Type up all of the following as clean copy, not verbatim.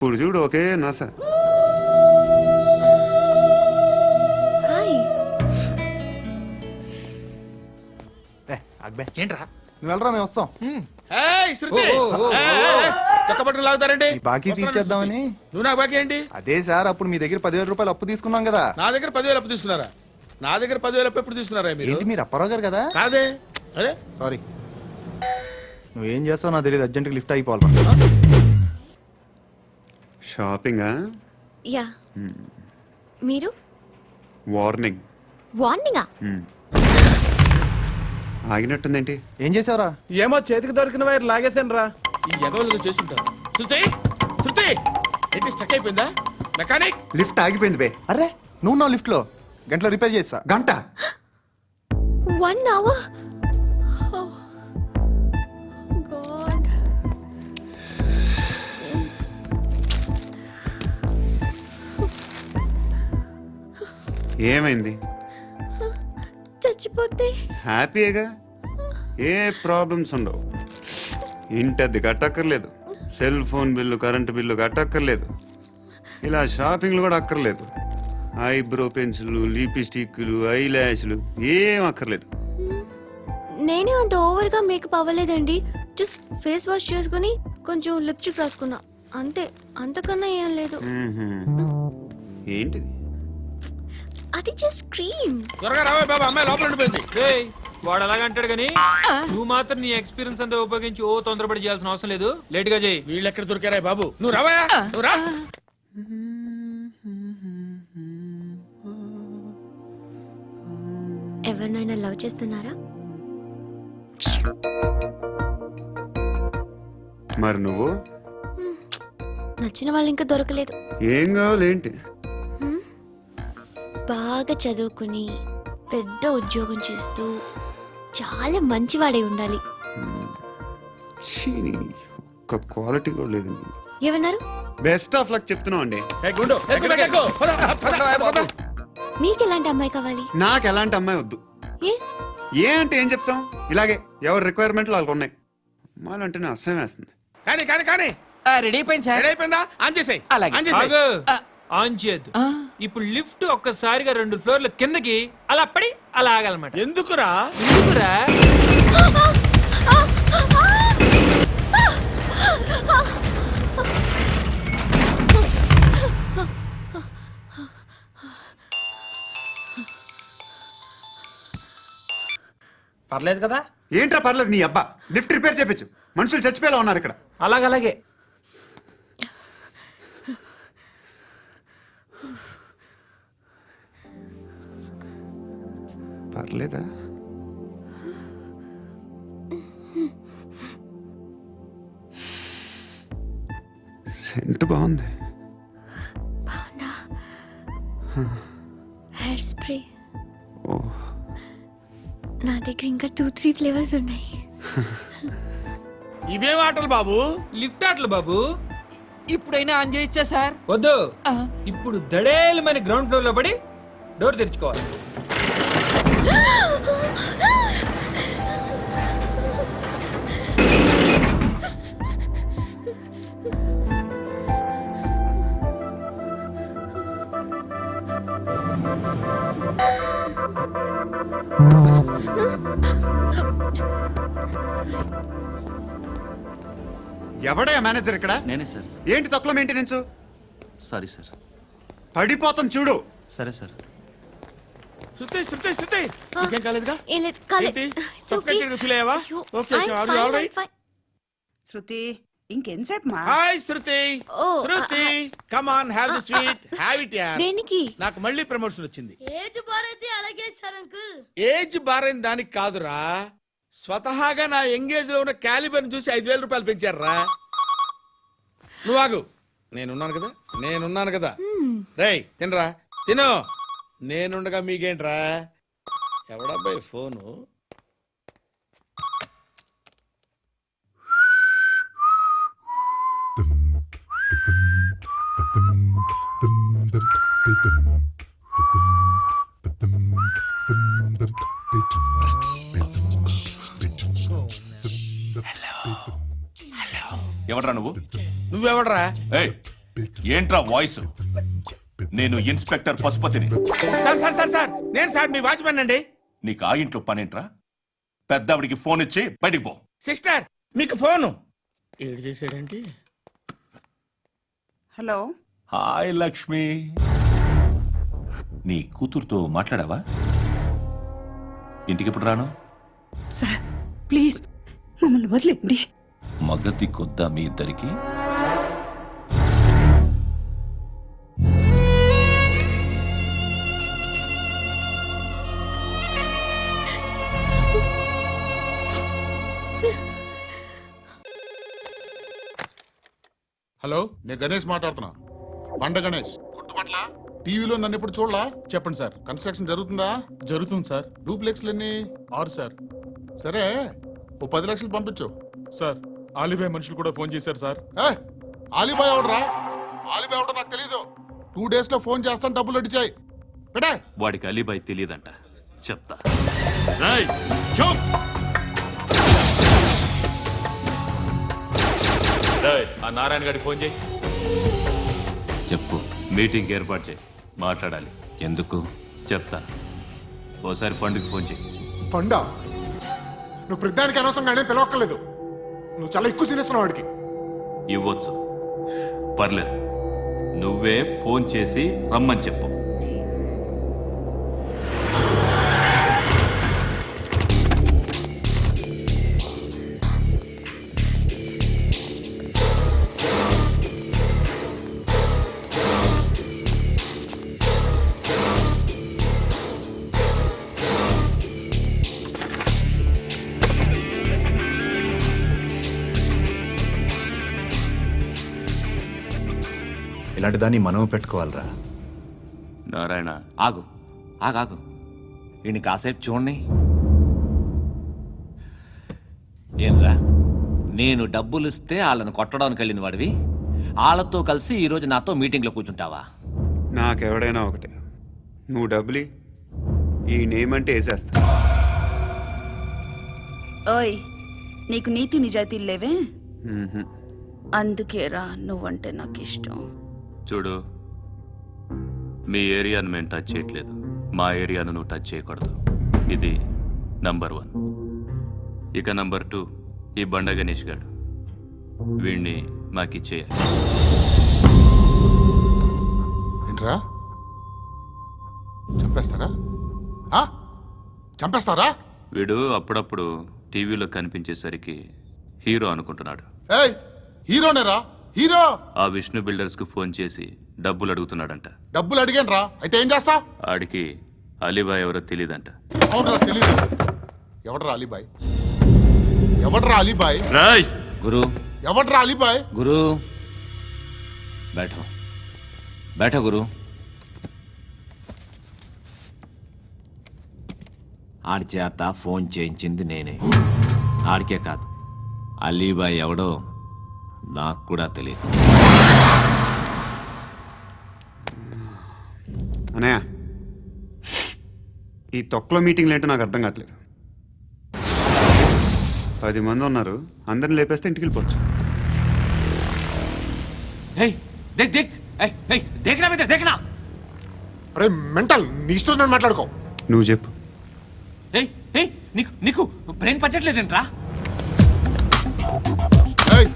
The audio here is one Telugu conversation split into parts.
ఇప్పుడు చూడు ఓకే నాసా. హాయ్. అక్బే ఏంట్రా నువ్వు వెళ్ళరా మేము వస్తాం. శృతి చక్కబట్టలు లాగుతారండి. ఈ బాకీ తీర్చేద్దామని. నువ్వు నాకు బాకీ ఏంటి? అదే సార్ అప్పుడు మీ దగ్గర 10,000 రూపాయలు అప్పు తీసుకున్నాం కదా. నా దగ్గర 10,000 అప్పు తీసుకున్నారా? నా దగ్గర 10,000 అప్పు ఎప్పుడు తీసుకున్నారా మీరు? ఏంటి మీరు అప్పారావు గారు కదా? కాదే. అరే సారీ. నువ్వేం చేస్తావు నాకు తెలియదు, అర్జెంట్గా లిఫ్ట్ అయిపోవాలి. షాపింగా? యా. మీరు? వార్నింగ్. వార్నింగా? ఆగినట్టుందేంటి? ఏం చేసావురా? ఏమో చేతికి దొరికిన వైర్ లాగేసాను రా. ఈ ఎగవలు చేస్తుంటారు. శృతి శృతి ఏంటి స్టక్ అయిపోయిందా? మెకానిక్ లిఫ్ట్ ఆగిపోయింది బే. అరే నువ్వు నా లిఫ్ట్ లో గంటలో రిపేర్ చేస్తా. గంట? 1 hour? Oh. God. ఏమైంది? చచ్చిపోతే హ్యాపీగా, ఏ ప్రాబ్లమ్స్ ఉండవు. ఇంటి అద్దె కట్టక్కర్లేదు, cell phone bill current bill కట్టక్కర్లేదు, ఇలా షాపింగ్లు కూడా అక్కర్లేదు. ఐబ్రో పెన్సిల్లు, లిప్స్టిక్లు, ఐ ల్యాష్లు ఏం అక్కర్లేదు. నేనే అంత ఓవర్గా మేకప్ అవ్వలేదండి. జస్ట్ ఫేస్ వాష్ చేసుకుని కొంచెం లిప్స్టిక్ రాసుకున్నా అంతే. అంతకన్నా ఏం లేదు. ఏంటిది? అది జస్ట్ క్రీమ్. త్వరగా రావే బాబా, అమ్మాయి లోపల ఉండిపోయింది. రేయ్, వాడు అలాగంటాడు గానీ నువ్వు మాత్రం నీ ఎక్స్పీరియన్స్ అంతా ఉపయోగించి ఓ తొందరపడి చేయాల్సిన అవసరం లేదు. లేట్ గా చేయి. వీళ్ళు ఎక్కడ దొరికారా బాబు? నువ్వు రావా, నువ్వు రా. ఎవరినైనా లవ్ చేస్తున్నారా? మరి నువ్వు? నచ్చిన వాళ్ళు ఇంకా దొరకలేదు. ఏం కావాలి ఏంటి? బాగా చదువుకుని పెద్ద ఉద్యోగం చేస్తూ చాలా మంచివాడే ఉండాలి. ఛీ, ఒక్క క్వాలిటీ కూడా లేదు. ఏమన్నారు? బెస్ట్ ఆఫ్ లక్ చెప్తున్నావు అండి. ఏ గుండు, ఎక్కు, ఎక్కు. పద, పద, పద. మీకు ఎలాంటి అమ్మాయి కావాలి? నాకు ఎలాంటి అమ్మాయి వద్దు. ఏ? ఏ అంటే ఏం చెప్తాం, ఇలాగే ఎవరి రిక్వైర్మెంట్లు వాళ్ళకు ఉన్నాయి. అమ్మాయిలు అంటేనే అసహ్యం వేస్తుంది. కానీ కానీ కానీ రెడీ అయిపోయింది సార్. రెడీ అయిపోయిందా? ఆన్ చేసేయ్. అలాగే. ఆన్ చేసేయ్. ఆగు. ఆన్ చేయద్దు. ఇప్పుడు లిఫ్ట్ ఒక్కసారిగా 2 ఫ్లోర్ల కిందకి అలా పడి అలా ఆగాలన్నమాట. ఎందుకురా? ఎందుకురా? పర్లేదు కదా? ఏంట్రా పర్లేదు నీ అబ్బా. లిఫ్ట్ రిపేర్ చేపించు, మనుషులు చచ్చిపోయేలా ఉన్నారు ఇక్కడ. అలాగలాగే. పర్లేదా? సెంట్ బాగుంది. బాగుందా? Hair spray. ఓ, నా దగ్గర ఇంకా 2-3 ఫ్లేవర్స్ ఉన్నాయి. ఇవేం ఆటలు బాబు? లిఫ్ట్ ఆటలు బాబు. ఇప్పుడైనా ఆన్ చేయొచ్చా సార్? వద్దు. ఇప్పుడు దడేలమైన గ్రౌండ్ ఫ్లోర్ లో పడి డోర్ తెరుచుకోవాలి. ఎవడయ్యా మేనేజర్ ఇక్కడ? నేనే సార్. ఏంటి తక్కువ మెయింటెనెన్స్? Sorry sir. పడిపోతాం చూడు. సరే సార్. శృతి శృతి శృతి ఇంకేం కాలేదుగా? ఏం లేదు, కాలేదు. ఏంటి? It's okay. Suffocated feel అయ్యావా? అయ్యో, Okay, okay. I'm Are you fine, all right? I'm fine. Shruti ఇంకెంతసేపు మా hi Shruti. Oh, Shruti come on, have the sweet, have it యార్. దేనికి? నాకు మళ్ళీ ప్రమోషన్ వచ్చింది. ఏజ్ బారైతే అలాగే సార్ అంకుల్. ఏజ్ బారైన దానికి కాదురా, స్వతహాగా నా ఎంగేజ్ లో ఉన్న క్యాలిబర్ చూసి 5,000 రూపాయలు పెంచారా. నువ్వు ఆగు, నేనున్నాను కదా. రేయ్ తినరా, తిను. నేనుండగా మీకేంట్రా? ఎవడబ్బాయి ఫోను? ఎవడ్రా నువ్వు? నువ్వెవడరా? ఏయ్, ఏంట్రా వాయిస్? నేను ఇన్స్పెక్టర్ పశుపతిని. సార్ నేను సార్ మీ వాచ్మెన్ అండి. నీకు ఆ ఇంట్లో పనేంట్రా? పెద్దవిడికి ఫోన్ ఇచ్చి బయటికి పో. సిస్టర్ మీకు ఫోను ఏడు చేశాడంటే. హలో హాయ్ లక్ష్మి, నీ కూతురుతో మాట్లాడావా? ఇంటికి ఎప్పుడు రాను? సార్ ప్లీజ్ మమ్మల్ని వదిలేండి. మగతి కొద్దా మీ ఇద్దరికి? హలో, నేను గణేష్ మాట్లాడుతున్నా. బండ గణేష్ గుర్తుపట్ల? టీవీలో నన్ను ఎప్పుడు చూడలా? చెప్పండి సార్. కన్స్ట్రక్షన్ జరుగుతుందా? జరుగుతుంది సార్. డూప్లెక్స్లు ఎన్ని? 6 సార్. సరే, ఓ 10 లక్షలు పంపించు. సార్ ఆలిబాయ్ మనుషులు కూడా ఫోన్ చేశారు సార్. ఆలిబాయ్ ఎవడరా? ఆలిబాయ్ ఎవడో నాకు తెలీదు. 2 days లో ఫోన్ చేస్తాను, డబ్బులు అడిచాయి పెడే. వాడికి అలీబాయ్ తెలియదంట, చెప్తా. ఆ నారాయణ గారికి ఫోన్ చేయి. చెప్పు. మీటింగ్ ఏర్పాటు చేయి, మాట్లాడాలి. ఎందుకు చెప్తా. ఓసారి పండుగ ఫోన్ చేయి. పండ నువ్వు ప్రతిదానికి అనవసరంగానే పిలవక్కర్లేదు. నువ్వు చాలా ఎక్కువ తినేస్తున్నావు వాడికి. ఇవ్వచ్చు, పర్లేదు. నువ్వే ఫోన్ చేసి రమ్మని చెప్పు. ఇలాంటి దాన్ని మనం పెట్టుకోవాలరా. నారాయణ, ఆగు ఆగాగు, ఈయన కాసేపు చూడండి. ఏంరా, నేను డబ్బులు ఇస్తే వాళ్ళని కొట్టడానికి వెళ్ళిన వాడివి, వాళ్ళతో కలిసి ఈరోజు నాతో మీటింగ్లో కూర్చుంటావా? నాకెవడైనా ఒకటే. నువ్వు డబ్బులి, ఈ నేమ్ అంటే వేసేస్తా. ఓయ్, నీకు నీతి నిజాయితీలు లేవే, మ్మ్హ. అందుకేరా నువ్వంటే నాకు ఇష్టం. చూడు, మీ ఏరియాను మేము టచ్ చేయట్లేదు, మా ఏరియాను నువ్వు టచ్ చేయకూడదు. ఇది నంబర్ 1. ఇక నంబర్ 2, ఈ బండ గణేష్ గాడు, వీణ్ణి మాకిచ్చేయాలి. ఏంట్రా, చంపేస్తారా? చంపేస్తారా? వీడు అప్పుడప్పుడు టీవీలో కనిపించేసరికి హీరో అనుకుంటున్నాడు. ఏయ్, హీరోనేరా, హీరో. ఆ విష్ణు బిల్డర్స్ కు ఫోన్ చేసి డబ్బులు అడుగుతున్నాడంట. డబ్బులు అడిగాను రా, అయితే ఏం చేస్తా? ఆడికి అలీబాయ్ ఎవరో తెలియదంట. అవునరా, తెలీదు. ఎవడరా అలీబాయ్? ఎవడరా అలీబాయ్? రాయ్ గురు, ఎవడరా అలీబాయ్? గురు బైఠో బైఠో గురు. ఆడి చేత ఫోన్ చేయించింది నేనే. ఆడికే కాదు, అలీబాయ్ ఎవడో నాకు కూడా తెలియదు. అనయ్య, ఈ తొక్కలో మీటింగ్లు ఏంటో నాకు అర్థం కావట్లేదు. 10 మంది ఉన్నారు, అందరిని లేపేస్తే ఇంటికి వెళ్ళిపోవచ్చు. దేక్ దేక్ దేకనా బేట దేకనా. అరే మెంటల్, నీ ఇష్టం నేను మాట్లాడుకో. నువ్వు చెప్పు. నీకు నీకు బ్రెయిన్ పచ్చట్లేదంట్రా. ఏయ్,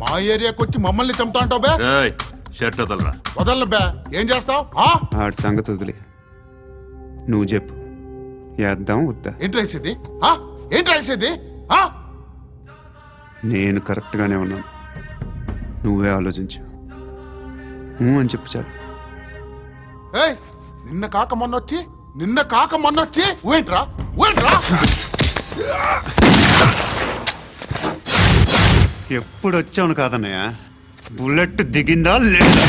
మా ఏరియాకి వచ్చి మమ్మల్ని చంపుతా అంటావు బే? రాయ్ షర్ట్ వదలరా. వదలను బే. ఏం చేస్తావు? ఆడి సంగతి వదిలే, నువ్వు చెప్పు. వేద్దాం వద్దా? ఏంటి రాసేది? ఏంటి రాసేది? నేను కరెక్ట్గానే ఉన్నాను, నువ్వే ఆలోచించు. అని చెప్పు చాలు. ఏయ్, నిన్న కాక మొన్నొచ్చి ఊయంట్రా. ఎప్పుడు వచ్చావును కాదన్నయ్య, బుల్లెట్ దిగిందా లేదా?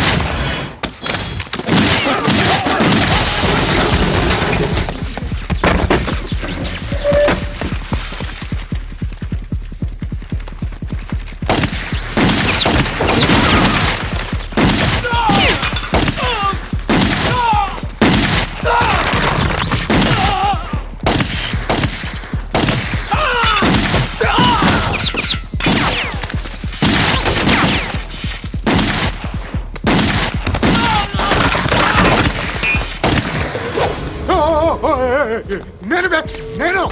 నేను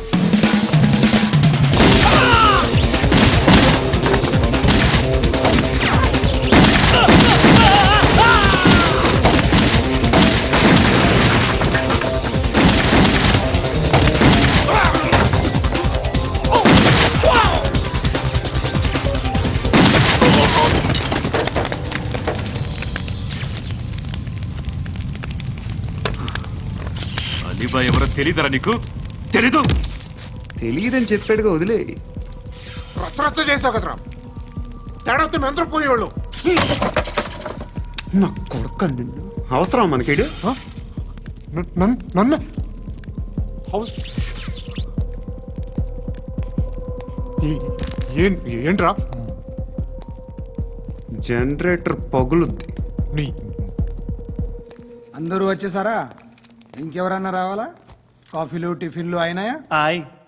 అలీబాయ్ ఎవరో తెలీదరా నీకు? తెలీదు. తెలియదని చెప్పాడుగా, వదిలే. రచ్చ చేసావు కదరా, తేడా వస్తే మెంతరం పోయేవాళ్ళు. నా కొడుకు నిన్ను అవసరం మనకేడు. నన్ను హౌస్ ఏంట్రా? జనరేటర్ పగులుద్ది. నీ అందరూ వచ్చేసారా? ఇంకెవరన్నా రావాలా? కాఫీలు టిఫిన్లు అయినాయా?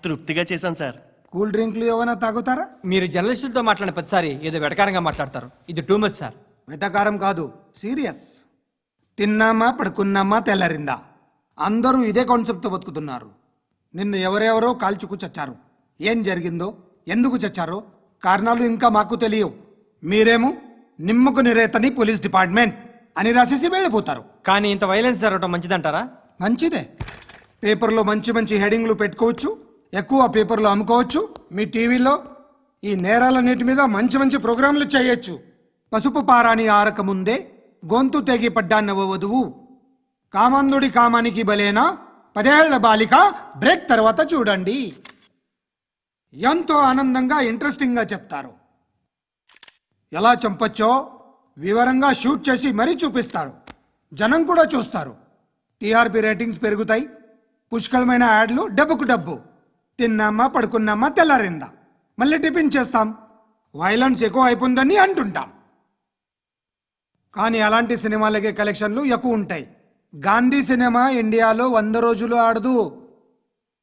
తృప్తిగా చేశాను సార్. కూల్ డ్రింక్లు ఏమైనా తాగుతారా? మీరు జర్నలిస్టులతో మాట్లాడిన ప్రతిసారి ఏదో వెటకారంగా మాట్లాడతారు. ఇది టూ మచ్ సార్. వెటకారం కాదు, సీరియస్. తిన్నామా పడుకున్నామా తెల్లరిందా, అందరూ ఇదే కాన్సెప్ట్తో బతుకుతున్నారు. నిన్ను ఎవరెవరో కాల్చుకు చచ్చారు. ఏం జరిగిందో, ఎందుకు చచ్చారో కారణాలు ఇంకా మాకు తెలియవు. మీరేమో నిమ్మకు నిరేతని పోలీస్ డిపార్ట్మెంట్ అని రాసేసి వెళ్ళిపోతారు. కానీ ఇంత వైలెన్స్ జరగడం మంచిదంటారా? మంచిదే. పేపర్లో మంచి మంచి హెడింగ్లు పెట్టుకోవచ్చు, ఎక్కువ పేపర్లు అమ్ముకోవచ్చు. మీ టీవీలో ఈ నేరాలన్నిటి మీద మంచి మంచి ప్రోగ్రాంలు చేయొచ్చు. పసుపు పారాని ఆరక ముందే గొంతు తెగి పడ్డాన్నవ వధువు, కామందుడి కామానికి బలేనా 10 ఏళ్ల బాలిక బ్రేక్ తర్వాత చూడండి. ఎంతో ఆనందంగా ఇంట్రెస్టింగ్గా చెప్తారు. ఎలా చంపొచ్చో వివరంగా షూట్ చేసి మరీ చూపిస్తారు. జనం కూడా చూస్తారు. టీఆర్పీ రేటింగ్స్ పెరుగుతాయి. పుష్కలమైన యాడ్లు, డబ్బుకు డబ్బు. తిన్నామా పడుకున్నామా తెల్లారిందా, మళ్ళీ టిఫిన్ చేస్తాం. వైలెన్స్ ఎక్కువ అయిపోయిందని అంటుంటాం. కానీ అలాంటి సినిమాలకే కలెక్షన్లు ఎక్కువ ఉంటాయి. గాంధీ సినిమా ఇండియాలో 100 రోజులు ఆడదు.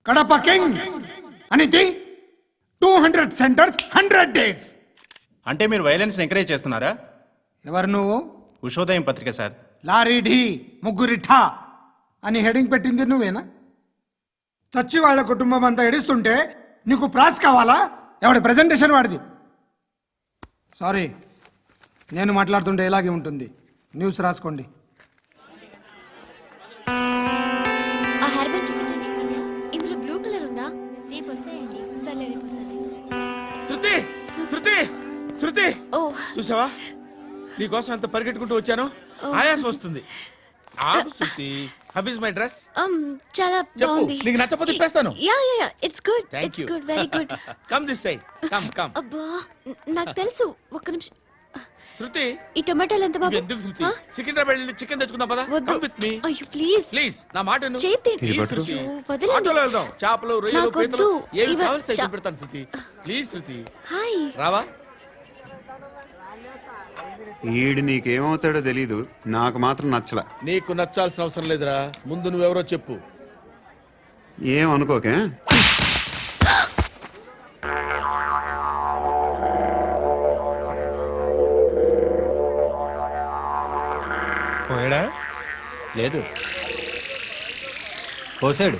కడప కింగ్ అనేది 200 సెంటర్స్ 100 డేస్. అంటే మీరు వైలెన్స్ ఎంకరేజ్ చేస్తున్నారా? ఎవరు నువ్వు? ఉషోదయం పత్రిక సార్. లారీ ఢీ ముగ్గురిఠా అని హెడింగ్ పెట్టింది నువ్వేనా? చచ్చి వాళ్ళ కుటుంబం అంతా ఎడుస్తుంటే నీకు ప్రాస్ కావాలా? ఎవడి ప్రెజెంటేషన్ వాడిది. సారీ, నేను మాట్లాడుతుంటే ఇలాగే ఉంటుంది. న్యూస్ రాసుకోండి. ఆ హెయిర్ బ్యాండ్ చూపించండి. ఇందులో బ్లూ కలర్ ఉందా? రేపు వస్తాయండి. సర్లే, రేపు వస్తాలే. శృతి శృతి శృతి, ఓ, చూసావా నీకోసం ఎంత పరిగెట్టుకుంటూ వచ్చాను. ఆయాసం వస్తుంది. ఆగు Shruti. How is my dress? చాలా చెప్పు. బాగుంది. నీకు నచ్చకపోతే తిప్పేస్తాను. Yeah it's good. Thank it's you. Good, very good. Come this side. Come. అబ్బా, నాకు తెలుసు. ఒక్క నిమిషం. శృతి, ఈ టొమాటోలు ఎంత బాబు? ఎందుకు శృతి? సికింద్రాబాద్ వెళ్ళి చికెన్ తెచ్చుకుందాం పదా. వద్దు. Come with me. అయ్యో ప్లీజ్ ప్లీజ్ నా మాట విను. చేతి Please, శృతి. వదలండి. ఆటోలో వెళ్దాం. చేపలు, రొయ్యలు, నాకు పీతలు వద్దు. ఏమి ఇవ- కావాలి చా- పెడతాను శృతి. Please Shruti. హాయ్. రావా? ఈడు నీకేమవుతాడో తెలీదు, నాకు మాత్రం నచ్చలా. నీకు నచ్చాల్సిన అవసరం లేదురా. ముందు నువ్వెవరో చెప్పు. ఏం అనుకోకే. పోయాడా? లేదు, పోసాడు.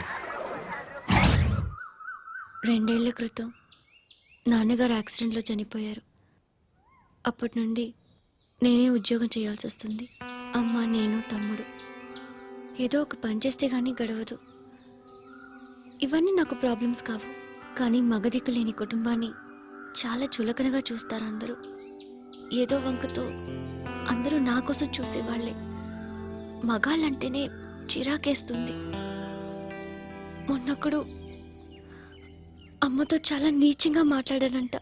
2 ఏళ్ల క్రితం నాన్నగారు యాక్సిడెంట్లో చనిపోయారు. అప్పటి నుండి నేనే ఉద్యోగం చేయాల్సి వస్తుంది. అమ్మ, నేను, తమ్ముడు ఏదో ఒక పని చేస్తే గానీ గడవదు. ఇవన్నీ నాకు ప్రాబ్లమ్స్ కావు. కానీ మగదిక్కు లేని కుటుంబాన్ని చాలా చులకనగా చూస్తారు అందరూ. ఏదో వంకతో అందరూ నా కోసం చూసేవాళ్లే. మగాళ్ళంటేనే చిరాకేస్తుంది. మొన్నొక్కడు అమ్మతో చాలా నీచంగా మాట్లాడాడంట.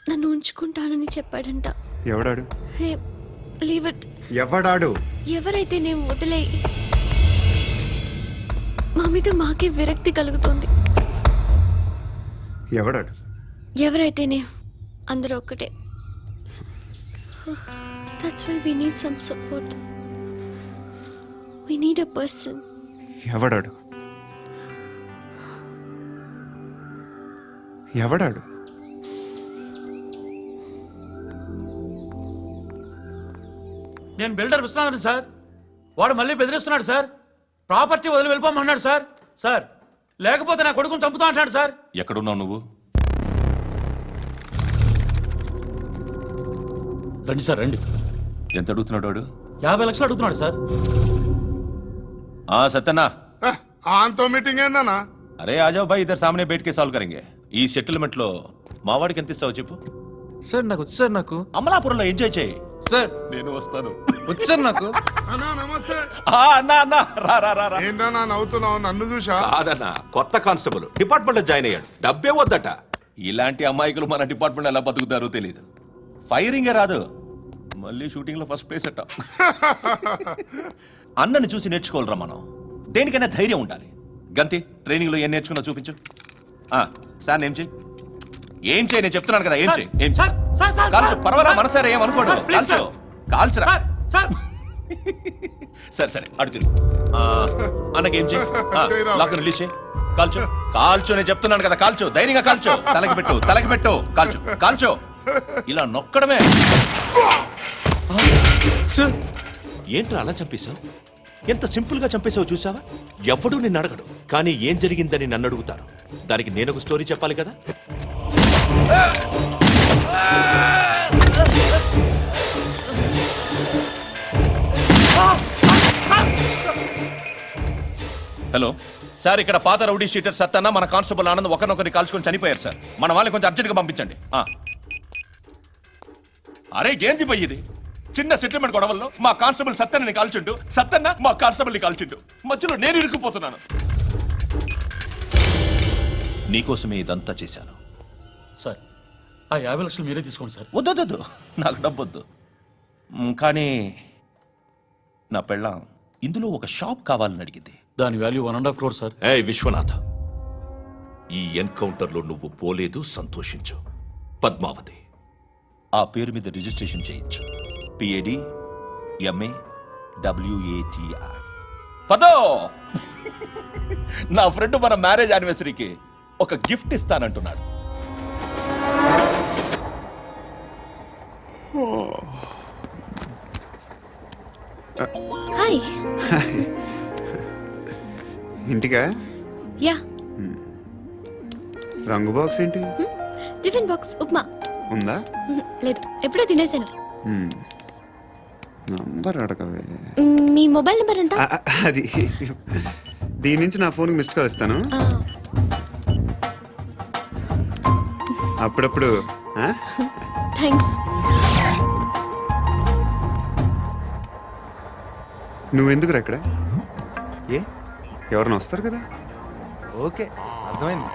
నన్ను ఉంచుకుంటానని చెప్పాడంట. ఎవడాడు? హే, లీవ్ ఇట్. ఎవడాడు? ఎవరైతే నేను వదిలే. మా మీద మాకే విరక్తి కలుగుతుంది. ఎవడాడు? ఎవరైతేనే అందరూ ఒక్కటే. That's why we need some support. We need a person. ఎవడాడు? ఎవడాడు? నేను బిల్డర్ విశ్వనాథన్ సార్. వాడు మళ్ళీ బెదిరిస్తున్నాడు సార్. ప్రాపర్టీ వదిలి వెళ్ళిపోమన్నాడు సార్. సార్ లేకపోతే నా కొడుకుని చంపుతా అంటాడు సార్. ఎక్కడున్నావు నువ్వు? రండి సార్ రండి. ఎంత అడుగుతున్నాడు వాడు? 50 లక్షలు అడుగుతున్నాడు సార్. సత్యనా, ఆంతో మీటింగ్ ఏందన్నా? అరే ఆజావ్ భాయ్, ఇద్దరు సామనే బయట కే సాల్వ్ కరెంగే. ఈ సెటిల్మెంట్ లో మావాడికి ఎంత ఇస్తావు చెప్పు. సార్ నాకు వచ్చు సార్. నాకు అమలాపురంలో ఎంజాయ్ చేయి. సార్ నేను వస్తాను. వచ్చు సార్ నాకు. అన్నా నమస్తే. అన్నా అన్నా, రా రా రా రా. ఏందన్నా నవ్వుతున్నావు? నన్ను చూసా? కాదన్నా, కొత్త కానిస్టేబుల్ డిపార్ట్మెంట్ లో జాయిన్ అయ్యాడు. డబ్బే వద్దట. ఇలాంటి అమాయకులు మన డిపార్ట్మెంట్ ఎలా బతుకుతారో తెలియదు. ఫైరింగే రాదు, మళ్ళీ షూటింగ్ లో ఫస్ట్ ప్లేస్ అట్ట. అన్నని చూసి నేర్చుకోవాలరా మనం. దేనికైనా ధైర్యం ఉండాలి. గంతి, ట్రైనింగ్ లో ఏం నేర్చుకున్నా చూపించు. సార్ ఏం చేయి, ఏం చేయి, నేను చెప్తున్నాను కదా. ఏం చేయి, ఏం చేయి. కాల్చు, పర్వాలా, మనసారా ఏమనుకోడు. కాల్చు, కాల్చురా. సరే సరే, అడు తిరుగు. అన్నకేం చేయి, లాక్ రిలీజ్ చేయి. కాల్చు, కాల్చు, నేను చెప్తున్నాను కదా. కాల్చు, ధైర్యంగా కాల్చు. తలకి పెట్టు, తలకి పెట్టు. కాల్చు, కాల్చు. ఇలా నొక్కడమే. ఏంట్రా అలా చంపేశావు? ఎంత సింపుల్ గా చంపేశావు చూసావా? ఎవడూ నిన్ను అడగడు, కానీ ఏం జరిగిందని నన్ను అడుగుతారు. దానికి నేను ఒక స్టోరీ చెప్పాలి కదా. హలో సార్, ఇక్కడ పాత రౌడీ షీటర్ సత్తన్న, మన కానిస్టేబుల్ ఆనంద్ ఒకరినొకరిని కాల్చుకొని చనిపోయారు సార్. మన వాళ్ళని కొంచెం అర్జెంట్గా పంపించండి. అరే ఏంది పోయి ఇది? చిన్న సెటిల్మెంట్ గొడవల్లో మా కానిస్టేబుల్ సత్తన్నని కాల్చుంటూ, సత్తన్న మా కానిస్టేబుల్ని కాల్చుంటూ, మధ్యలో నేను ఇరుక్కుపోతున్నాను. నీకోసమే ఇదంతా చేశాను సార్. ఆ 50 లక్షలు మీరే తీసుకోండి సార్. వద్దొద్దు, నాకు డబ్బొద్దు. కానీ నా పెళ్ళాం ఇందులో ఒక షాప్ కావాలని అడిగింది. దాని వాల్యూ 1.5 crore సార్. విశ్వనాథ, ఈ ఎన్కౌంటర్లో నువ్వు పోలేదు, సంతోషించు. పద్మావతి ఆ పేరు మీద రిజిస్ట్రేషన్ చేయించు. PAD MA WATI. పదో, నా ఫ్రెండ్ మన మ్యారేజ్ యానివర్సరీకి ఒక గిఫ్ట్ ఇస్తానంటున్నాడు. హాయ్. ఇంటికా? యా. రంగు బాక్స్ ఏంటి? Tiffin box upma. ఉందా? లేదు, ఎప్పుడో తినేసాను. నంబర్ అడగవే. మీ మొబైల్ నెంబర్ ఎంత? అది దీని నుంచి నా ఫోన్కి మిస్డ్ కాల్ ఇస్తాను. అప్పుడప్పుడు. థ్యాంక్స్. నువ్వెందుకు అక్కడ? ఎవరైనా వస్తారు కదా. ఓకే, అర్థమైంది.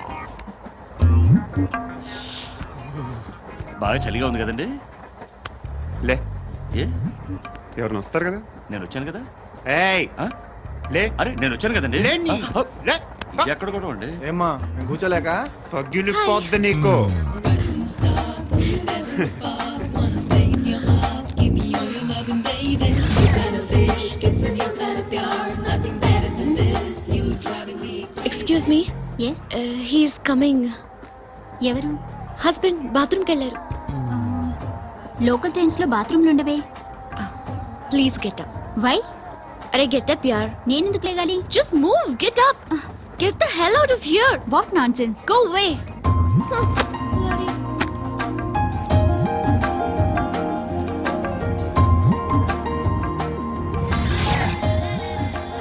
బాగా చలిగా ఉంది కదండి. లే, ఏ ఎవరైనా వస్తారు కదా. నేను వచ్చాను కదా. ఏయ్ లే. అరే నేను వచ్చాను కదండి. లే. ఎక్కడ కూడా ఉండి ఏమ్మా కూర్చోలేక తగ్గిలిపోద్ది నీకు. Excuse me. He's coming. ఎవరు? హస్బెండ్ బాత్రూమ్కి వెళ్ళారు. లోకల్ ట్రైన్స్ లో బాత్రూమ్లు ఉండవే. Please get up. వై? అరే గెట్ అప్ యార్. నేనెందుకు లేగాలి? Just move, get up. Get the hell out of here. What nonsense. Go away.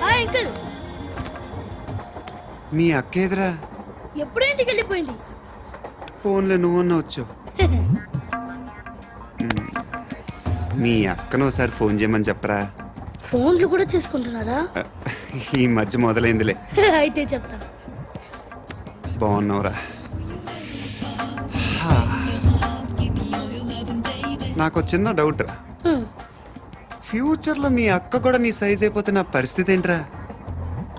Hi uncle. మీ అక్క ఎదురా? ఎప్పుడు ఇంటికి వెళ్ళిపోయింది. ఫోన్లో నువ్వన్నా వచ్చావు. మీ అక్కను ఒకసారి ఫోన్ చేయమని చెప్పరా. ఫోన్లు కూడా చేసుకుంటున్నారా? ఈ మధ్య మొదలైందిలే. అయితే చెప్తా. బాగున్నావురా? నాకు చిన్న డౌట్ రా. ఫ్యూచర్లో మీ అక్క కూడా నీ సైజ్ అయిపోతే నా పరిస్థితి ఏంట్రా?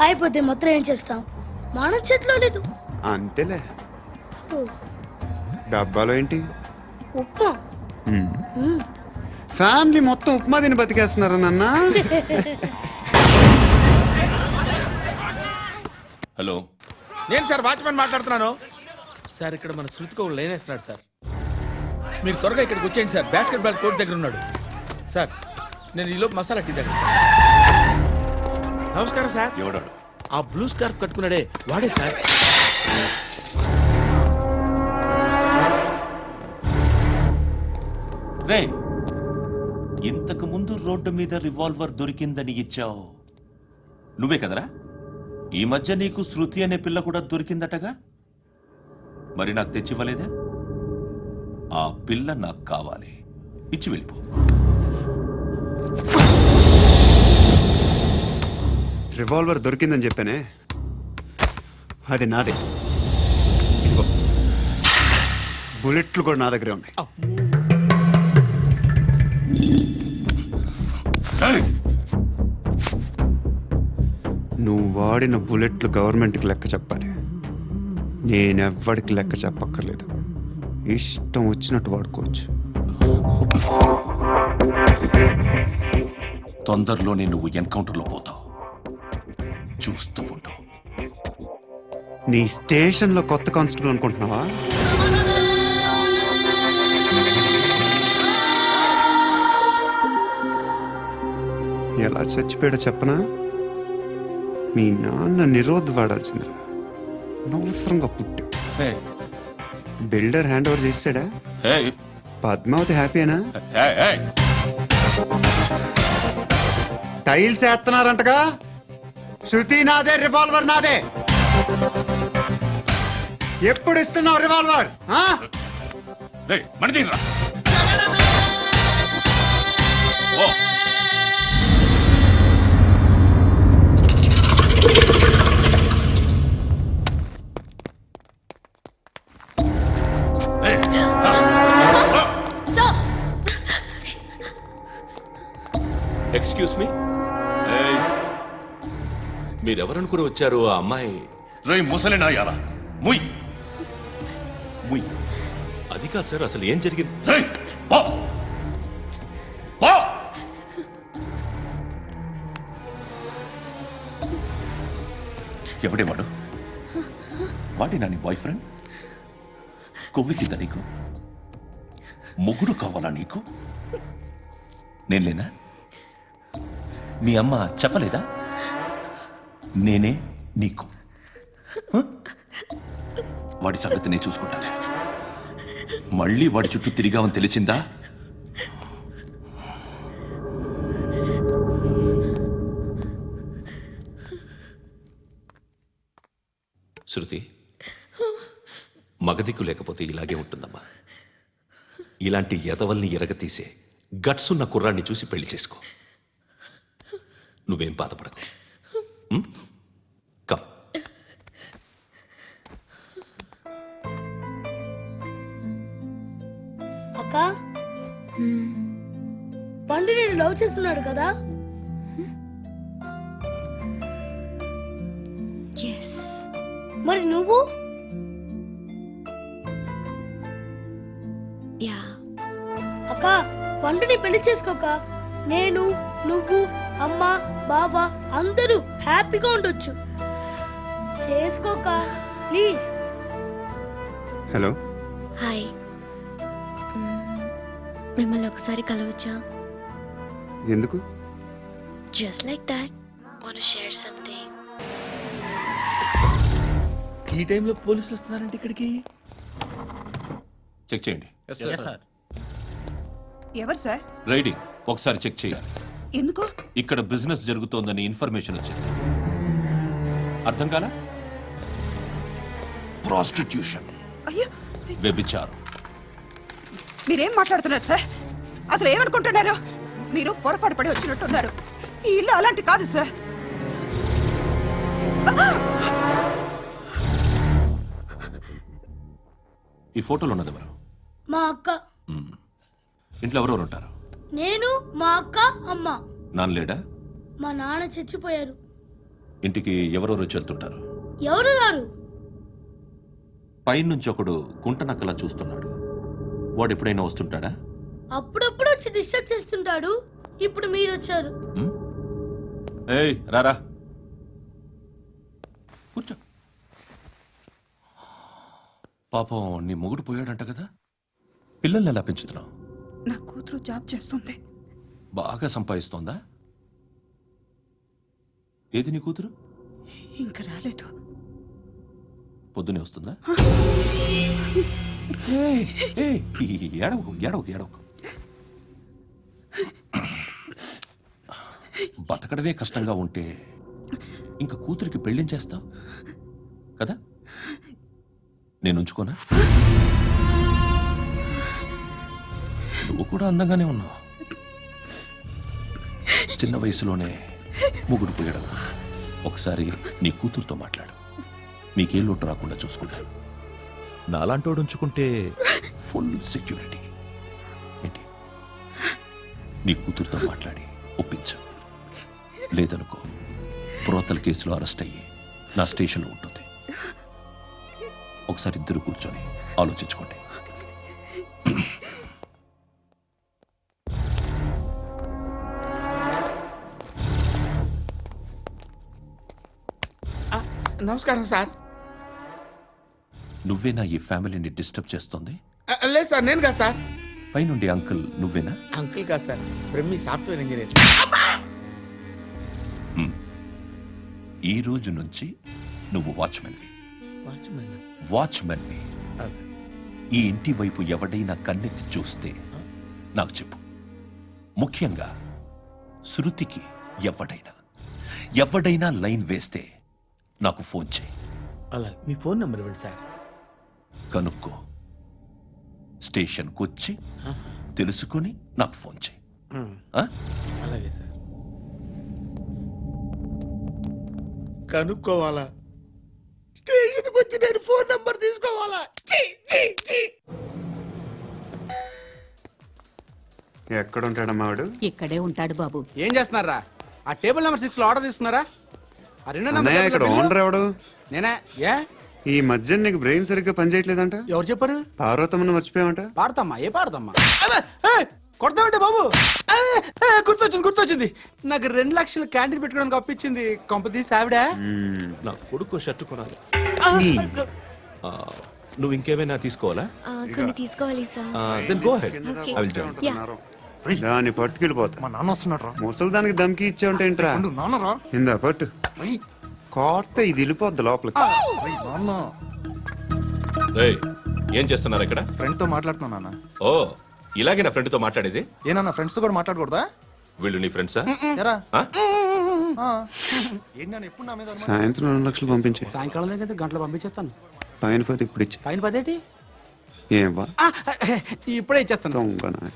అయిపోతే మొత్తం ఏం చేస్తాం? మన చేతిలో లేదు. అంతేలే. డబ్బాలో ఏంటి? ఉప్మా. ఫ్యామిలీ మొత్తం ఉప్మా తిని బతికేస్తున్నారా నాన్న? హలో, నేను సార్ వాచ్మెన్ మాట్లాడుతున్నాను. సార్ ఇక్కడ మన శృతికో లైన్ వేస్తున్నాడు సార్. మీరు త్వరగా ఇక్కడికి వచ్చేయండి సార్. బాస్కెట్ బాల్ కోర్ట్ దగ్గర ఉన్నాడు సార్. నేను ఈలోపు మసాలా టీ దగ్గర. నమస్కారం సార్. ఎవడాడు? ఆ బ్లూ స్కార్ఫ్ కట్టుకున్నాడే వాడే సార్. రే, ఇంతకు ముందు రోడ్డు మీద రివాల్వర్ దొరికిందని ఇచ్చావు నువ్వే కదరా? ఈ మధ్య నీకు శృతి అనే పిల్ల కూడా దొరికిందటగా, మరి నాకు తెచ్చివ్వలేదే? ఆ పిల్ల నాకు కావాలి, ఇచ్చి వెళ్ళిపో. రివాల్వర్ దొరికిందని చెప్పానే, అది నాదే. ఇదిగో, బుల్లెట్లు కూడా నా దగ్గరే ఉన్నాయి. నువ్వు వాడిన బుల్లెట్లు గవర్నమెంట్కి లెక్క చెప్పాలి. నేనెవ్వడికి లెక్క చెప్పక్కర్లేదు. ఇష్టం వచ్చినట్టు వాడుకోవచ్చు. తొందరలోనే నువ్వు ఎన్కౌంటర్లో పోతావు, చూస్తూ ఉంటావు. నీ స్టేషన్లో కొత్త కానిస్టేబుల్ అనుకుంటున్నావా? ఎలా చచ్చిపోయాడో చెప్పనా? మీ నాన్న నిరోధ్ వాడాల్సింది. అనవసరంగా పుట్టావు. బిల్డర్ హ్యాండ్ ఓవర్ చేసాడా? పద్మావతి హ్యాపీనా? టైల్స్ వేస్తున్నారంటగా. శృతి నాదే, రివాల్వర్ నాదే. ఎప్పుడు ఇస్తున్నావు రివాల్వర్? ఎక్స్క్యూజ్ మీ, మీరెవరనుకుని వచ్చారు? ఆ అమ్మాయి రే ముసలి నాయాల ముయ్ ముయ్. అది కాదు సార్, అసలు ఏం జరిగింది? ఎవడేవాడు? వాడేనా నీ బాయ్ ఫ్రెండ్? కొవ్వికింద నీకు? మొగుడు కావాలా నీకు? నేను లేనా? మీ అమ్మ చెప్పలేదా నేనే నీకు? వాడి సంగతి నేను చూసుకుంటానే. మళ్ళీ వాడి చుట్టూ తిరిగావని తెలిసిందా? శృతి, మగదిక్కు లేకపోతే ఇలాగే ఉంటుందమ్మా. ఇలాంటి ఎదవల్ని ఎరగతీసే గట్స్ ఉన్న కుర్రాన్ని చూసి పెళ్లి చేసుకో. నువ్వేం బాధపడకు. కమ్. అక్క, పండు నేను లవ్ చేస్తున్నాడు కదా? మరి నువ్వు? యా. అక్క, పండుని పెళ్లి చేసుకోక నేను, నువ్వు, అమ్మ, బాబా అందరూ హ్యాపీగా ఉండొచ్చు. చేసుకోక ప్లీజ్. Hello, hi. మిమ్మల్ని ఒకసారి కలవచ్చా? ఎందుకు? Just like that. Want to share something. ఈ టైంలో పోలీసులు వస్తున్నారంటే ఇక్కడికి? చెక్ చేయండి. ఎవరు సార్? రైడింగ్ ఒకసారి చెక్ చేయాలి. ఎందుకు? ఇక్కడ బిజినెస్ జరుగుతోందని ఇన్ఫర్మేషన్ వచ్చింది. అర్థం కాలా? ప్రాస్టిట్యూషన్, అయ్యో, వ్యభిచారం. మీరేం మాట్లాడుతున్నారు సార్? అసలు ఏమనుకుంటున్నారు? మీరు పొరపాటు పడి వచ్చినట్టున్నారు. ఈ ఇల్లు అలాంటి కాదు సార్. ఈ ఫోటోలో ఉన్నది ఎవరు? మా అక్క. ఇంట్లో ఎవరెవరు ఉంటారు? నేను, మా అక్క, అమ్మ. నాన్న లేడా? మా నాన్న చచ్చిపోయారు. ఇంటికి ఎవరెవరు వచ్చి వెళ్తుంటారు? ఎవరు రారు. పైనుంచి ఒకడు గుంట నక్కలా చూస్తున్నాడు. వాడు ఎప్పుడైనా వస్తుంటాడా? అప్పుడప్పుడు వచ్చి డిస్టర్బ్ చేస్తుంటాడు. ఇప్పుడు మీరు వచ్చారు. ఏయ్ రారా, కూర్చో. పాపం నీ మొగుడు పోయాడంట కదా, పిల్లల్ని ఎలా పెంచుతున్నావు? నా కూతురు జాబ్ చేస్తుంది. బాగా సంపాదిస్తోందా? ఏది నీ కూతురు? ఇంకా రాలేదు. పొద్దునే వస్తుందా? ఏయ్, ఏయ్, ఏడవకు ఏడవకు ఏడవకు. బతకడమే కష్టంగా ఉంటే ఇంకా కూతురికి పెళ్ళించేస్తావు కదా? నేను ఉంచుకోనా? నువ్వు కూడా అందంగానే ఉన్నావు. చిన్న వయసులోనే ముగ్గురు పోయడం. ఒకసారి నీ కూతురుతో మాట్లాడు. నీకే లోటు రాకుండా చూసుకుంటాను. నాలాంటోడు ఉంచుకుంటే ఫుల్ సెక్యూరిటీ. ఏంటి? నీ కూతురుతో మాట్లాడి ఒప్పించు. లేదనుకో, ప్రోతల కేసులో అరెస్ట్ అయ్యి నా స్టేషన్లో ఉంటుంది. ఒకసారి ఇద్దరు కూర్చొని ఆలోచించుకోండి. నమస్కారం సార్. నువ్వేనా ఈ ఫ్యామిలీని డిస్టర్బ్ చేస్తుంది? లేదు సార్, నేను కాదు సార్. పైనుండి అంకుల్ నువ్వేనా? అంకుల్ కాదు సార్, బ్రహ్మి సాఫ్ట్వేర్ ఇంజనీర్. ఈ రోజు నుంచి నువ్వు వాచ్మెన్వి. వాచ్మెన్. వాచ్మెన్వి. ఈ ఇంటి వైపు ఎవడైనా కన్నెత్తి చూస్తే నాకు చెప్పు. ముఖ్యంగా శృతికి ఎవడైనా లైన్ వేస్తే నాకు ఫోన్ చేయి. అలా మీ ఫోన్ నెంబర్ ఇవ్వండి సార్. కనుక్కో. స్టేషన్కి వచ్చి తెలుసుకుని నాకు ఫోన్ చేయి. ఆ? అలాగే సార్. కనుక్కోవాలా? స్టేషన్కి వచ్చి నేను ఫోన్ నంబర్ తీసుకోవాలా? ఛీ, ఛీ, ఛీ. ఎక్కడ ఉంటాడమ్మా వాడు? ఇక్కడే ఉంటాడు బాబు. ఏం చేస్తున్నారా? ఆ టేబుల్ నెంబర్ 6 లో ఆర్డర్ తీసుకున్నారా? ఆ రెండో అన్నయ్య, ఇక్కడ ఓనర్ ఎవడు? నేనే. ఏ ఈ మధ్య నీకు బ్రెయిన్ సరిగ్గా పనిచేయట్లేదంట. ఎవరు చెప్పారు? పార్వతమ్మను మర్చిపోయామంట. పాడతామ్మా? ఏ పాడతామ్మా? కొడతామంటే బాబు. గుర్తొచ్చింది. నాకు 2 లక్షలు క్యాంటీన్ పెట్టుకోవడానికి అప్పించింది కొంపతీసి ఆవిడ. నా కొడుకు షర్ట్ కొనాలి. నువ్వు ఇంకేమైనా తీసుకోవాలా? కొన్ని తీసుకోవాలి sir. Then go head. Okay. I will join. Yeah. దాన్ని పట్టుకెళ్ళిపోతా. మా నాన్న వస్తున్నాడు రా. ముసలి దానికి దమ్కి ఇచ్చావంటే ఏంట్రా? నాన్న రా. ఇందా పట్టు. కోర్త ఇది వెళ్ళిపోద్ది లోపలికి. నాన్న ఏయ్, ఏం చేస్తున్నారు ఇక్కడ? ఫ్రెండ్ తో మాట్లాడుతున్నా నాన్న. ఓ, ఇలాగే నా ఫ్రెండ్ తో మాట్లాడేది? ఏనా ఫ్రెండ్స్ తో కూడా మాట్లాడకూడదా? వీళ్ళు నీ ఫ్రెండ్సా? ఎరా ఆ? ఏంటి నాన్న ఎప్పుడు నా మీద అనుమానం? సాయంత్రం 2 లక్షలు పంపించే. సాయంకాలం దగ్గర గంటలు పంపించేస్తాను. పైన పోతే ఇప్పుడు ఇచ్చే. పైన 10 ఏంటి? ఏం వా ఇప్పుడే ఇచ్చేస్తాను. దొంగనా.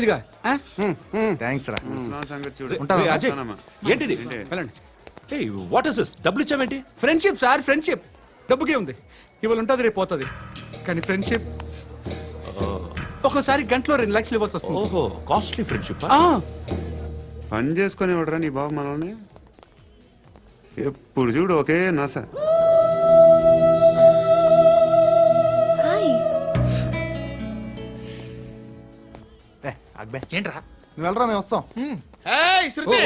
ఇదిగా థ్యాంక్స్ రా. ముసలాం సంగతి చూడు. ఏయ్, అజయ్, వస్తానమ్మా. ఏంటిది? వెళ్ళండి. ఏయ్, వాట్ ఇస్ దిస్? డబ్బులు ఇచ్చావేంటి? Friendship sir, friendship. డబ్బుకే ఉంది. ఇవాళ ఉంటుంది, రేపు పోతుంది. కానీ ఫ్రెండ్షిప్ ఒక్కోసారి గంటలో 2 లక్షలు ఇవ్వాల్సి వస్తుంది. ఓహో, కాస్ట్లీ ఫ్రెండ్షిప్. పని చేసుకొని ఇవ్వడరా నీ బాబు మనల్ని? ఎప్పుడు చూడు ఒకే నాస. హాయ్. అక్బే ఏంట్రా? నువ్వు వెళ్ళరా, మేము వస్తాం. శృతి,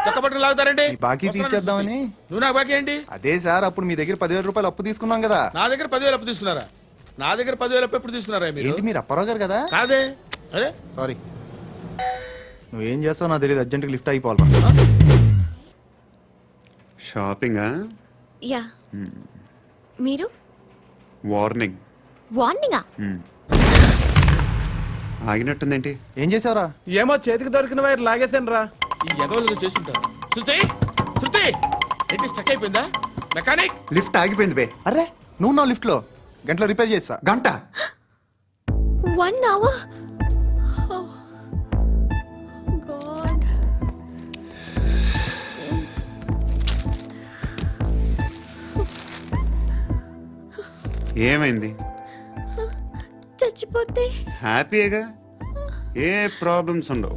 చక్కబట్టలు లాగుతారండి. ఈ బాకీ తీర్చేద్దామని. నువ్వు నాకు బాకీ ఏంటి? అదే సార్, అప్పుడు మీ దగ్గర 10,000 రూపాయలు అప్పు తీసుకున్నాం కదా. నా దగ్గర 10,000 అప్పు తీసుకున్నారా? నా దగ్గర 10,000 అప్పు ఎప్పుడు తీసుకున్నారా మీరు? ఏంటి మీరు అప్పారావు గారు కదా? కాదే. అరే సారీ. నువ్వేం చేస్తావు నాకు తెలియదు, అర్జెంట్గా లిఫ్ట్ అయిపోవాలి. షాపింగా? యా. మీరు? వార్నింగ్. వార్నింగా? ఆగినట్టుందేంటి? ఏం చేసావురా? ఏమో, చేతికి దొరికిన వైర్ లాగేసాను రా. ఈ ఎగవలు చేస్తుంటారు. శృతి, శృతి, ఏంటి స్టక్ అయిపోయిందా? మెకానిక్. లిఫ్ట్ ఆగిపోయింది బే. అరే నువ్వు నా లిఫ్ట్ లో గంటలో రిపేర్ చేస్తా. గంట? 1 hour? Oh, God. ఏమైంది? చచ్చిపోతే? హ్యాపీగా, ఏ ప్రాబ్లమ్స్ ఉండవు.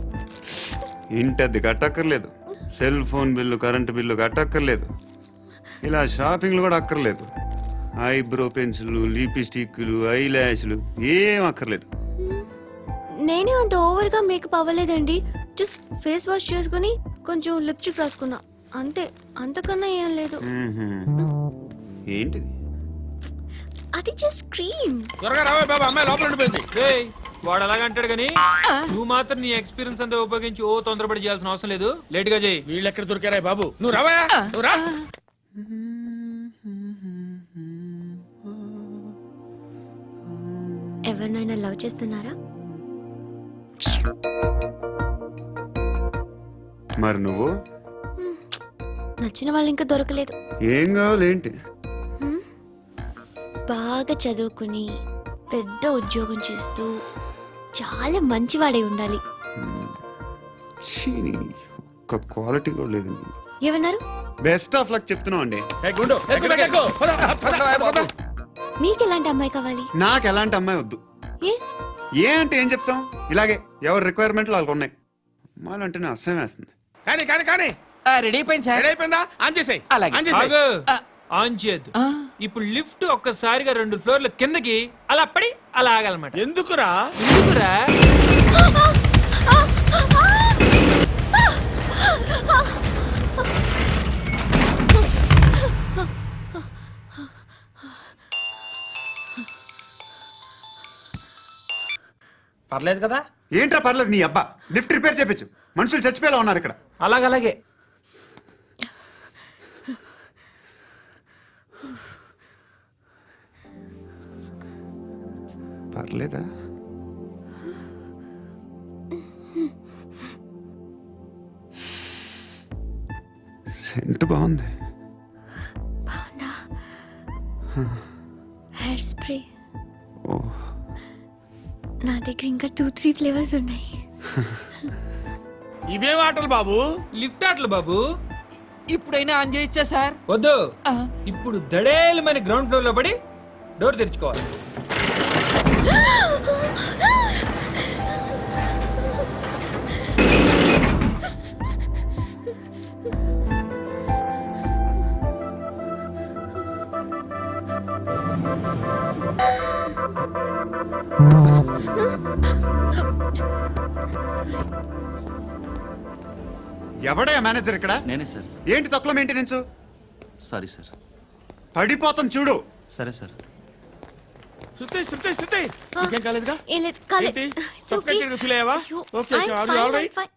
ఇంటద్ది కట్టక్కర్లేదు, cell phone bill, current bill కట్టక్కర్లేదు, ఇలా షాపింగ్లు కూడా అక్కర్లేదు. ఐబ్రో పెన్సిల్, లిప్స్టిక్లు, ఐ ల్యాష్లు ఏం అక్కర్లేదు. నేనే అంత ఓవర్గా మేకప్ అవ్వలేదండి. జస్ట్ ఫేస్ వాష్ చేసుకుని కొంచెం లిప్స్టిక్ రాసుకున్నా అంతే. అంతకన్నా ఏం లేదు. ఏంటిది? అది జస్ట్ క్రీమ్. త్వరగా రావే బాబా, అమ్మాయి లోపల ఉండిపోయింది. ఏయ్, వాడు అలాగంటాడు కానీ నువ్వు మాత్రం నీ ఎక్స్పీరియన్స్ అంతా ఉపయోగించి ఓ తొందరపడి చేయాల్సిన అవసరం లేదు లేట్ గా చేయి. వీళ్ళు ఎక్కడ దొరికారా బాబు? నువ్వు రావయా, నువ్వు రా. ఎవరినైనా లవ్ చేస్తున్నారా? మరి నువ్వు నచ్చిన వాళ్ళు ఇంకా దొరకలేదు. ఏం కావాలి ఏంటి? బాగా చదువుకుని పెద్ద ఉద్యోగం చేస్తూ చాలా మంచివాడే ఉండాలి. ఛీ, ఒక్క క్వాలిటీ కూడా లేదు. ఏమన్నారు? బెస్ట్ ఆఫ్ లక్ చెప్తున్నావు అండి. ఏయ్ గుండు, ఎక్కు, ఎక్కు. పద, పద, పద. మీకు ఎలాంటి అమ్మాయి కావాలి? నాకు ఎలాంటి అమ్మాయి వద్దు. ఏ ఏ అంటే ఏం చెప్తాం? ఇలాగే ఎవరి రిక్వైర్మెంట్లు వాళ్ళకు ఉన్నాయి. అమ్మాయిలు అంటేనే అసహ్యం వేస్తుంది. కానీ కానీ కానీ రెడీ అయిపోయింది సార్. రెడీ అయిపోయిందా? ఆన్ చేసేయ్. అలాగే. ఆన్ చేసేయ్. ఆగు. ఆన్ చేయద్దు. ఇప్పుడు లిఫ్ట్ ఒక్కసారిగా 2 ఫ్లోర్ల కిందకి అలా పడి అలా ఆగాలన్నమాట. ఎందుకురా? ఎందుకురా? పర్లేదు కదా? ఏంట్రా పర్లేదు నీ అబ్బా. లిఫ్ట్ రిపేర్ చేపించు. మనుషులు చచ్చిపోయేలా ఉన్నారు ఇక్కడ. అలాగే. పర్లేదా? సెంట్ బాగుంది. బాగుందా? Hair spray. ఓ, నా దగ్గర ఇంకా 2-3 ఫ్లేవర్స్ ఉన్నాయి. ఇవేం ఆటలు బాబు? లిఫ్ట్ ఆటలు బాబు. ఇప్పుడైనా ఆన్ చేయొచ్చా సార్? వద్దు. ఇప్పుడు దడేలమైన గ్రౌండ్ ఫ్లోర్ లో పడి డోర్ తెరుచుకోవాలి. ఎవడయ్యా మేనేజర్ ఇక్కడ? నేనే సార్. ఏంటి తక్కువ మెయింటెనెన్స్? Sorry sir. పడిపోతాం చూడు. సరే సార్. శృతి ఇంకేం కాలేదుగా? ఏం లేదు, కాలేదు. ఏంటి? It's okay. Suffocated గా feel అయ్యావా? అయ్యో, Okay, I'm are you fine, all I'm right? fine.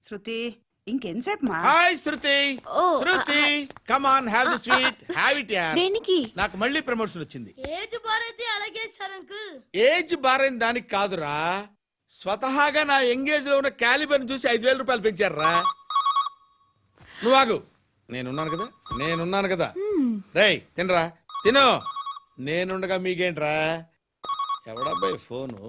Shruti ఇంకెంతసేపు మా? Hi Shruti. Oh, Shruti come on, have the sweet, have it యార్. దేనికి? నాకు మళ్ళీ ప్రమోషన్ వచ్చింది. ఏజ్ బారైతే అలాగే సార్ అంకుల్. ఏజ్ బారైన దానికి కాదురా, స్వతహాగా నా ఎంగేజ్ లో ఉన్న క్యాలిబర్ చూసి 5,000 రూపాయలు పెంచారా. నువ్వు ఆగు, నేనున్నాను కదా. రేయ్ తినరా, తిను. నేనుండగా మీకేంట్రా? ఎవడబ్బాయి ఫోను?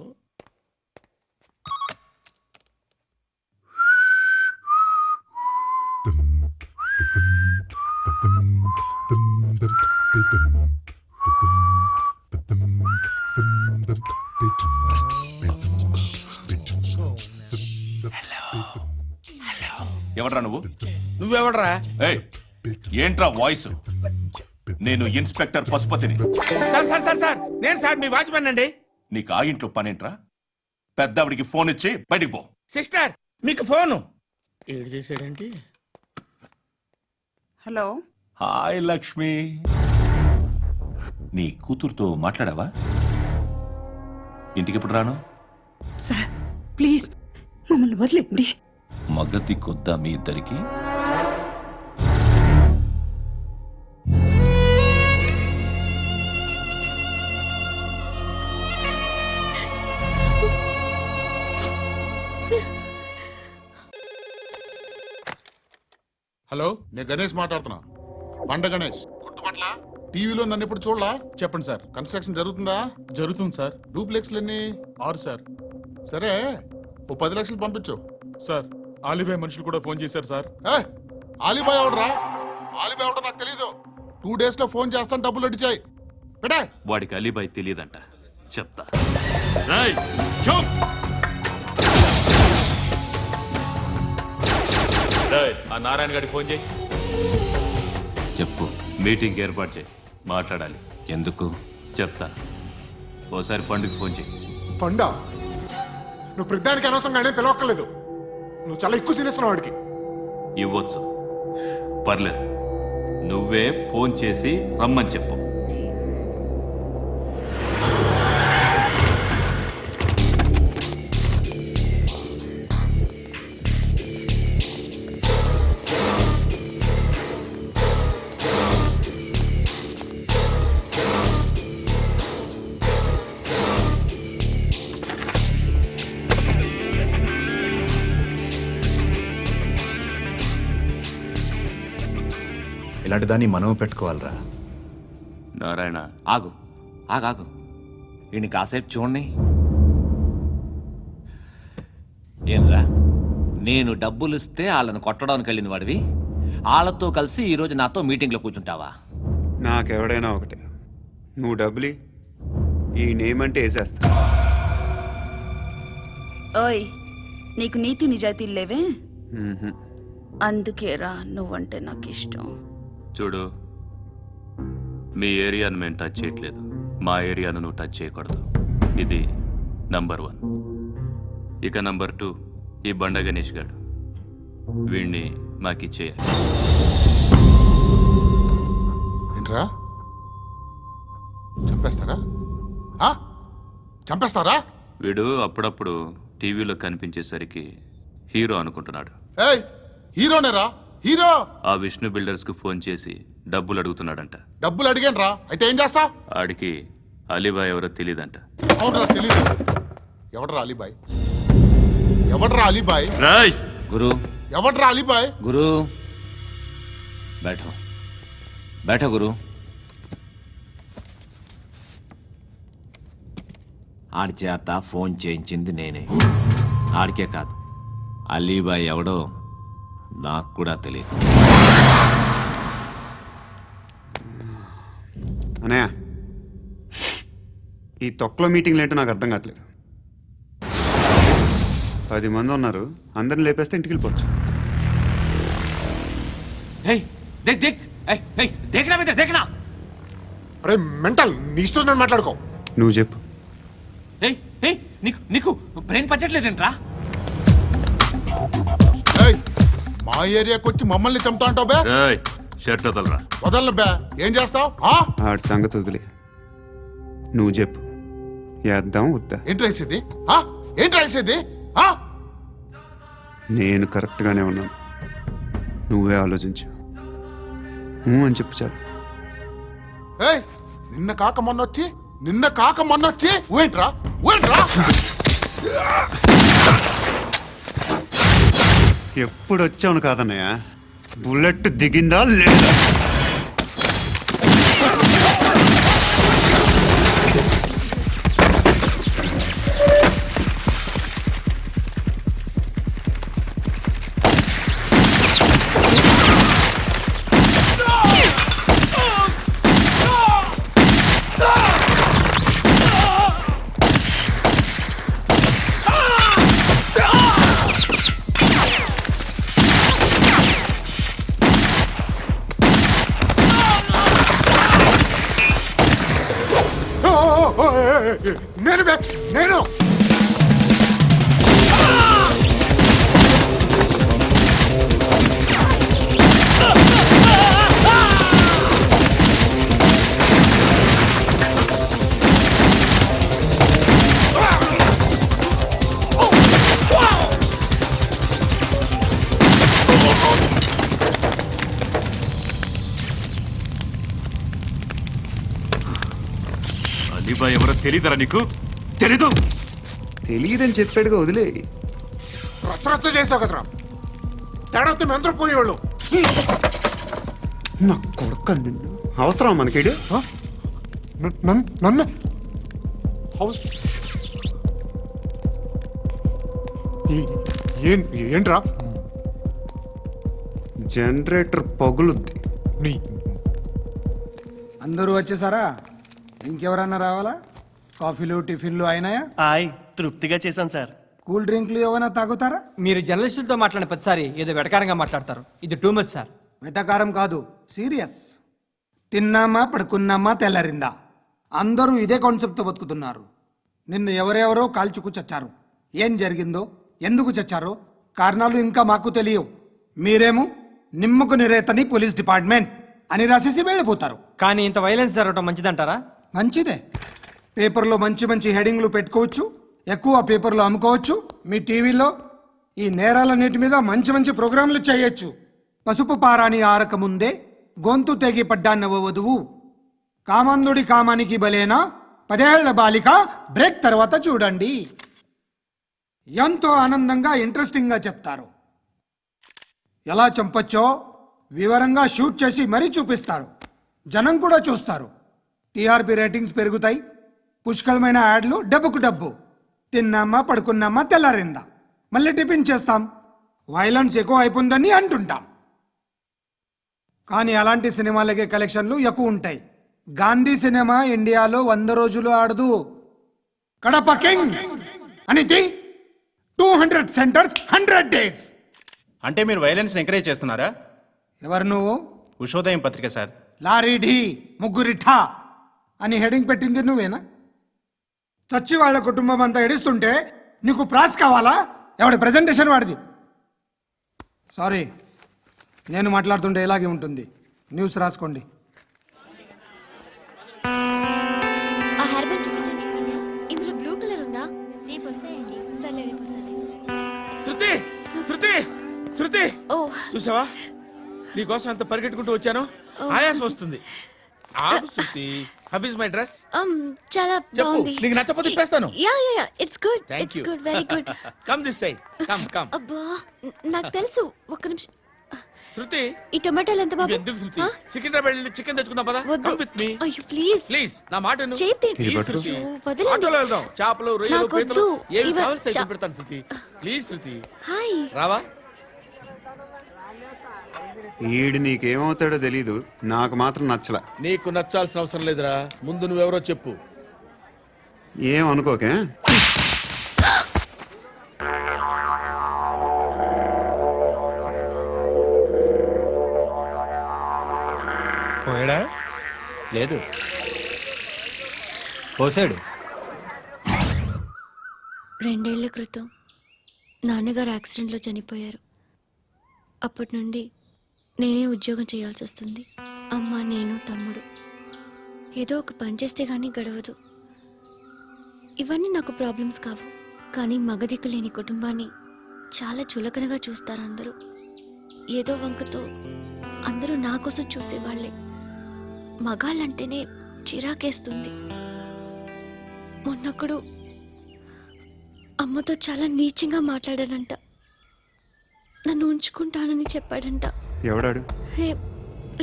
ఎవడ్రా నువ్వు? నువ్వెవడరా? ఏయ్, ఏంట్రా వాయిస్? నేను ఇన్స్పెక్టర్ పశుపతిని. సార్ నేను సార్ మీ వాచ్మెన్ అండి. నీకు ఆ ఇంట్లో పనేంట్రా? పెద్దవిడికి ఫోన్ ఇచ్చి బయటికి పో. సిస్టర్ మీకు ఫోను. ఏడు చేశాడేంటి? హలో. హాయ్ లక్ష్మి. నీ కూతురుతో మాట్లాడావా? ఇంటికి ఎప్పుడు రాను? సార్ ప్లీజ్ మమ్మల్ని వదిలేండి. మగతి కొద్దా మీ ఇద్దరికి? హలో, నేను గణేష్ మాట్లాడుతున్నా. బండ గణేష్ గుర్తుపట్ల? టీవీలో నన్ను ఎప్పుడు చూడలా? చెప్పండి సార్. కన్స్ట్రక్షన్ జరుగుతుందా? జరుగుతుంది సార్. డూప్లెక్స్లు ఎన్ని? 6 సార్. సరే, ఓ 10 లక్షలు పంపించు. సార్, ఆలిబాయ్ మనుషులు కూడా ఫోన్ చేశారు సార్. ఆలిబాయ్ ఎవడరా? ఆలిబాయ్ ఎవడో నాకు తెలీదు. 2 days లో ఫోన్ చేస్తాను, డబ్బులు అడిచాయి. పెడే. వాడికి అలీబాయ్ తెలియదంట, చెప్తా. ఆ నారాయణ గారికి ఫోన్ చేయి. చెప్పు. మీటింగ్ ఏర్పాటు చేయి, మాట్లాడాలి. ఎందుకు? చెప్తా. ఓసారి పండుగ ఫోన్ చేయి. పండా, నువ్వు ప్రతిదానికి అనవసరంగానే పిలవక్కర్లేదు. నువ్వు చాలా ఎక్కువ సీనిస్తున్నావు వాడికి. ఇవ్వచ్చు, పర్లేదు. నువ్వే ఫోన్ చేసి రమ్మని చెప్పు. ఇలాంటి దాన్ని మనం పెట్టుకోవాలిరా. నారాయణ, ఆగు ఆగాగు, ఈయన కాసేపు చూడండి. ఏంరా, నేను డబ్బులు ఇస్తే వాళ్ళని కొట్టడానికి వెళ్ళిన వాడివి, వాళ్ళతో కలిసి ఈరోజు నాతో మీటింగ్లో కూర్చుంటావా? నాకెవడైనా ఒకటే, నువ్వు డబ్బులి, ఈ నేమ్ అంటే వేసేస్తా. ఓయ్, నీకు నీతి నిజాయితీలు లేవే, మ్మ్హ్మ్. అందుకేరా నువ్వంటే నాకు ఇష్టం. చూడు, మీ ఏరియాను మేము టచ్ చేయట్లేదు, మా ఏరియాను నువ్వు టచ్ చేయకూడదు. ఇది నంబర్ 1. ఇక నంబర్ 2, ఈ బండ గణేష్ గాడు, వీణ్ణి మాకిచ్చేయాలి. ఏంట్రా, చంపేస్తారా? ఆ? చంపేస్తారా? వీడు అప్పుడప్పుడు టీవీలో కనిపించేసరికి హీరో అనుకుంటున్నాడు. ఏయ్, హీరోనేరా, హీరో. ఆ విష్ణు బిల్డర్స్కు ఫోన్ చేసి డబ్బులు అడుగుతున్నాడంట. డబ్బులు అడిగానురా, అయితే ఏం చేస్తా? ఆడికి అలీబాయ్ ఎవరో తెలీదంట. అవునరా, తెలీదు. ఎవడరా అలీబాయ్? ఎవడరా అలీబాయ్? రాయ్ గురు, ఎవడరా అలీబాయ్? గురు, బైఠో బైఠో గురు. ఆడి చేత ఫోన్ చేయించింది నేనే. ఆడికే కాదు, అలీబాయ్ ఎవడో నాకు కూడా తెలియదు. అనయ్య, ఈ తొక్కలో మీటింగ్లు ఏంటో నాకు అర్థం కావట్లేదు. 10 మంది ఉన్నారు, అందరిని లేపేస్తే ఇంటికి వెళ్ళిపోవచ్చు. అరే మెంటల్, నీ ఇష్టం మాట్లాడుకో. నువ్వు చెప్పు. నీకు బ్రెయిన్ పచ్చట్లేదంట్రా? ఏయ్, మా ఏరియాకి వచ్చి మమ్మల్ని చంపుతా అంటావు బే? రాయ్ షర్ట్ వదలరా. వదలను బే, ఏం చేస్తావు? ఆడి సంగతి వదిలే, నువ్వు చెప్పు. వేద్దాం వద్దా? ఏంటి రాసేది? ఏంటి రాసేది? నేను కరెక్ట్గానే ఉన్నాను, నువ్వే ఆలోచించు. అని చెప్పు చాలు. ఏయ్, నిన్న కాక మొన్నొచ్చి ఊయంట్రా, ఊయంట్రా. ఎప్పుడు వచ్చావును కాదన్నయ్య, బుల్లెట్ దిగిందా లేదా? నేను అలీబాయ్ ఎవరో తెలీదరా నీకు? తెలీదు? తెలియదని చెప్పాడుగా, వదిలే. రచ్చ చేసావు కదరా, తేడా వస్తే మెంతరం పోయేవాళ్ళు. నా కొడుక, నిన్ను అవసరం మనకేడు? నన్ను ఏంట్రా? జనరేటర్ పగులుద్ది. నీ అందరూ వచ్చేసారా? ఇంకెవరన్నా రావాలా? కాఫీలు టిఫిన్లు అయినాయా? తృప్తిగా చేశాను సార్. కూల్ డ్రింక్లు ఏమైనా తాగుతారా? మీరు జర్నలిస్టులతో మాట్లాడిన ప్రతిసారి ఏదో వెటకారంగా మాట్లాడతారు. ఇది టూ మచ్ సార్. వెటకారం కాదు, సీరియస్. తిన్నామా పడుకున్నామా తెల్లరిందా, అందరూ ఇదే కాన్సెప్ట్తో బతుకుతున్నారు. నిన్ను ఎవరెవరో కాల్చుకు చచ్చారు. ఏం జరిగిందో, ఎందుకు చచ్చారో కారణాలు ఇంకా మాకు తెలియవు. మీరేమో నిమ్మకు నిరేతని పోలీస్ డిపార్ట్మెంట్ అని రాసేసి వెళ్ళిపోతారు. కానీ ఇంత వైలెన్స్ జరగడం మంచిదంటారా? మంచిదే. పేపర్లో మంచి మంచి హెడింగ్లు పెట్టుకోవచ్చు, ఎక్కువ పేపర్లు అమ్ముకోవచ్చు. మీ టీవీలో ఈ నేరాలన్నిటి మీద మంచి మంచి ప్రోగ్రాంలు చేయొచ్చు. పసుపు పారాని ఆరక ముందే గొంతు తెగి పడ్డాన్నవ వధువు, కామందుడి కామానికి బలేనా 10 ఏళ్ల బాలిక, బ్రేక్ తర్వాత చూడండి. ఎంతో ఆనందంగా ఇంట్రెస్టింగ్గా చెప్తారు. ఎలా చంపొచ్చో, వివరంగా షూట్ చేసి మరీ చూపిస్తారు. జనం కూడా చూస్తారు. టీఆర్పీ రేటింగ్స్ పెరుగుతాయి. పుష్కలమైన యాడ్లు, డబ్బుకు డబ్బు. తిన్నామా, పడుకున్నామా, తెల్లారిందా, మళ్ళీ టిఫిన్ చేస్తాం. వైలెన్స్ ఎక్కువ అయిపోయిందని అంటుంటాం. కానీ అలాంటి సినిమాలకే కలెక్షన్లు ఎక్కువ ఉంటాయి. గాంధీ సినిమా ఇండియాలో 100 రోజులు ఆడదు. కడప కింగ్ అనేది 200 సెంటర్స్ 100 డేస్. అంటే మీరు వైలెన్స్ ఎంకరేజ్ చేస్తున్నారా? ఎవరు నువ్వు? ఉషోదయం పత్రిక సార్. లారీ ఢీ ముగ్గురిఠా అని హెడింగ్ పెట్టింది నువ్వేనా? చచ్చి వాళ్ళ కుటుంబం అంతా ఎడుస్తుంటే నీకు ప్రాస్ కావాలా? ఎవడి ప్రెజెంటేషన్ వాడిది. సారీ, నేను మాట్లాడుతుంటే ఇలాగే ఉంటుంది. న్యూస్ రాసుకోండి. ఆ హెయిర్ బ్యాండ్ చూపించండి. ఇందులో బ్లూ కలర్ ఉందా? రేపు వస్తాయండి. సర్లే, రేపు వస్తాలే. శృతి శృతి శృతి ఓ, చూసావా, నీకోసం ఎంత పరిగెట్టుకుంటూ వచ్చాను. ఆయాసం వస్తుంది. ఆగు Shruti. How is my dress? చాలా చెప్పు. బాగుంది. నీకు నచ్చకపోతే తిప్పేస్తాను. Yeah yeah yeah, it's good. Thank it's you. Good, very good. Come this side. Come come. అబ్బా, నాకు తెలుసు. ఒక్క నిమిషం. శృతి ఈ టొమాటోలు ఎంత బాబు? ఎందుకు శృతి? ఆ? సికింద్రాబాద్ వెళ్ళి చికెన్ తెచ్చుకుందాం పదా. వద్దు. కమ్ విత్ మీ అయ్యో ప్లీజ్. ప్లీజ్. నా మాట విను. చేతి Please, పట్టు. శృతి. అయ్యో, వదలండి. ఆటోలో వెళ్దాం. చేపలు, రొయ్యలు, నాకు పీతలు వద్దు. ఏమి ఇవ- కావాలి చా- పెడతాను శృతి. Please Shruti. హాయ్. రావా? ఈడు నీకేమవుతాడో తెలీదు, నాకు మాత్రం నచ్చలా. నీకు నచ్చాల్సిన అవసరం లేదురా. ముందు నువ్వెవరో చెప్పు. ఏం అనుకోకే. పోయాడా? లేదు, పోసాడు. 2 ఏళ్ల క్రితం నాన్నగారు యాక్సిడెంట్లో చనిపోయారు. అప్పటి నుండి నేనే ఉద్యోగం చేయాల్సి వస్తుంది. అమ్మ, నేను, తమ్ముడు. ఏదో ఒక పని చేస్తే కానీ గడవదు. ఇవన్నీ నాకు ప్రాబ్లమ్స్ కావు. కానీ మగదిక్కు లేని కుటుంబాన్ని చాలా చులకనగా చూస్తారు అందరూ. ఏదో వంకతో అందరూ నా కోసం చూసేవాళ్లే. మగాళ్ళంటేనే చిరాకేస్తుంది. మొన్నప్పుడు అమ్మతో చాలా నీచంగా మాట్లాడాడంట. నన్ను ఉంచుకుంటానని చెప్పాడంట. ఎవడాడు? హే,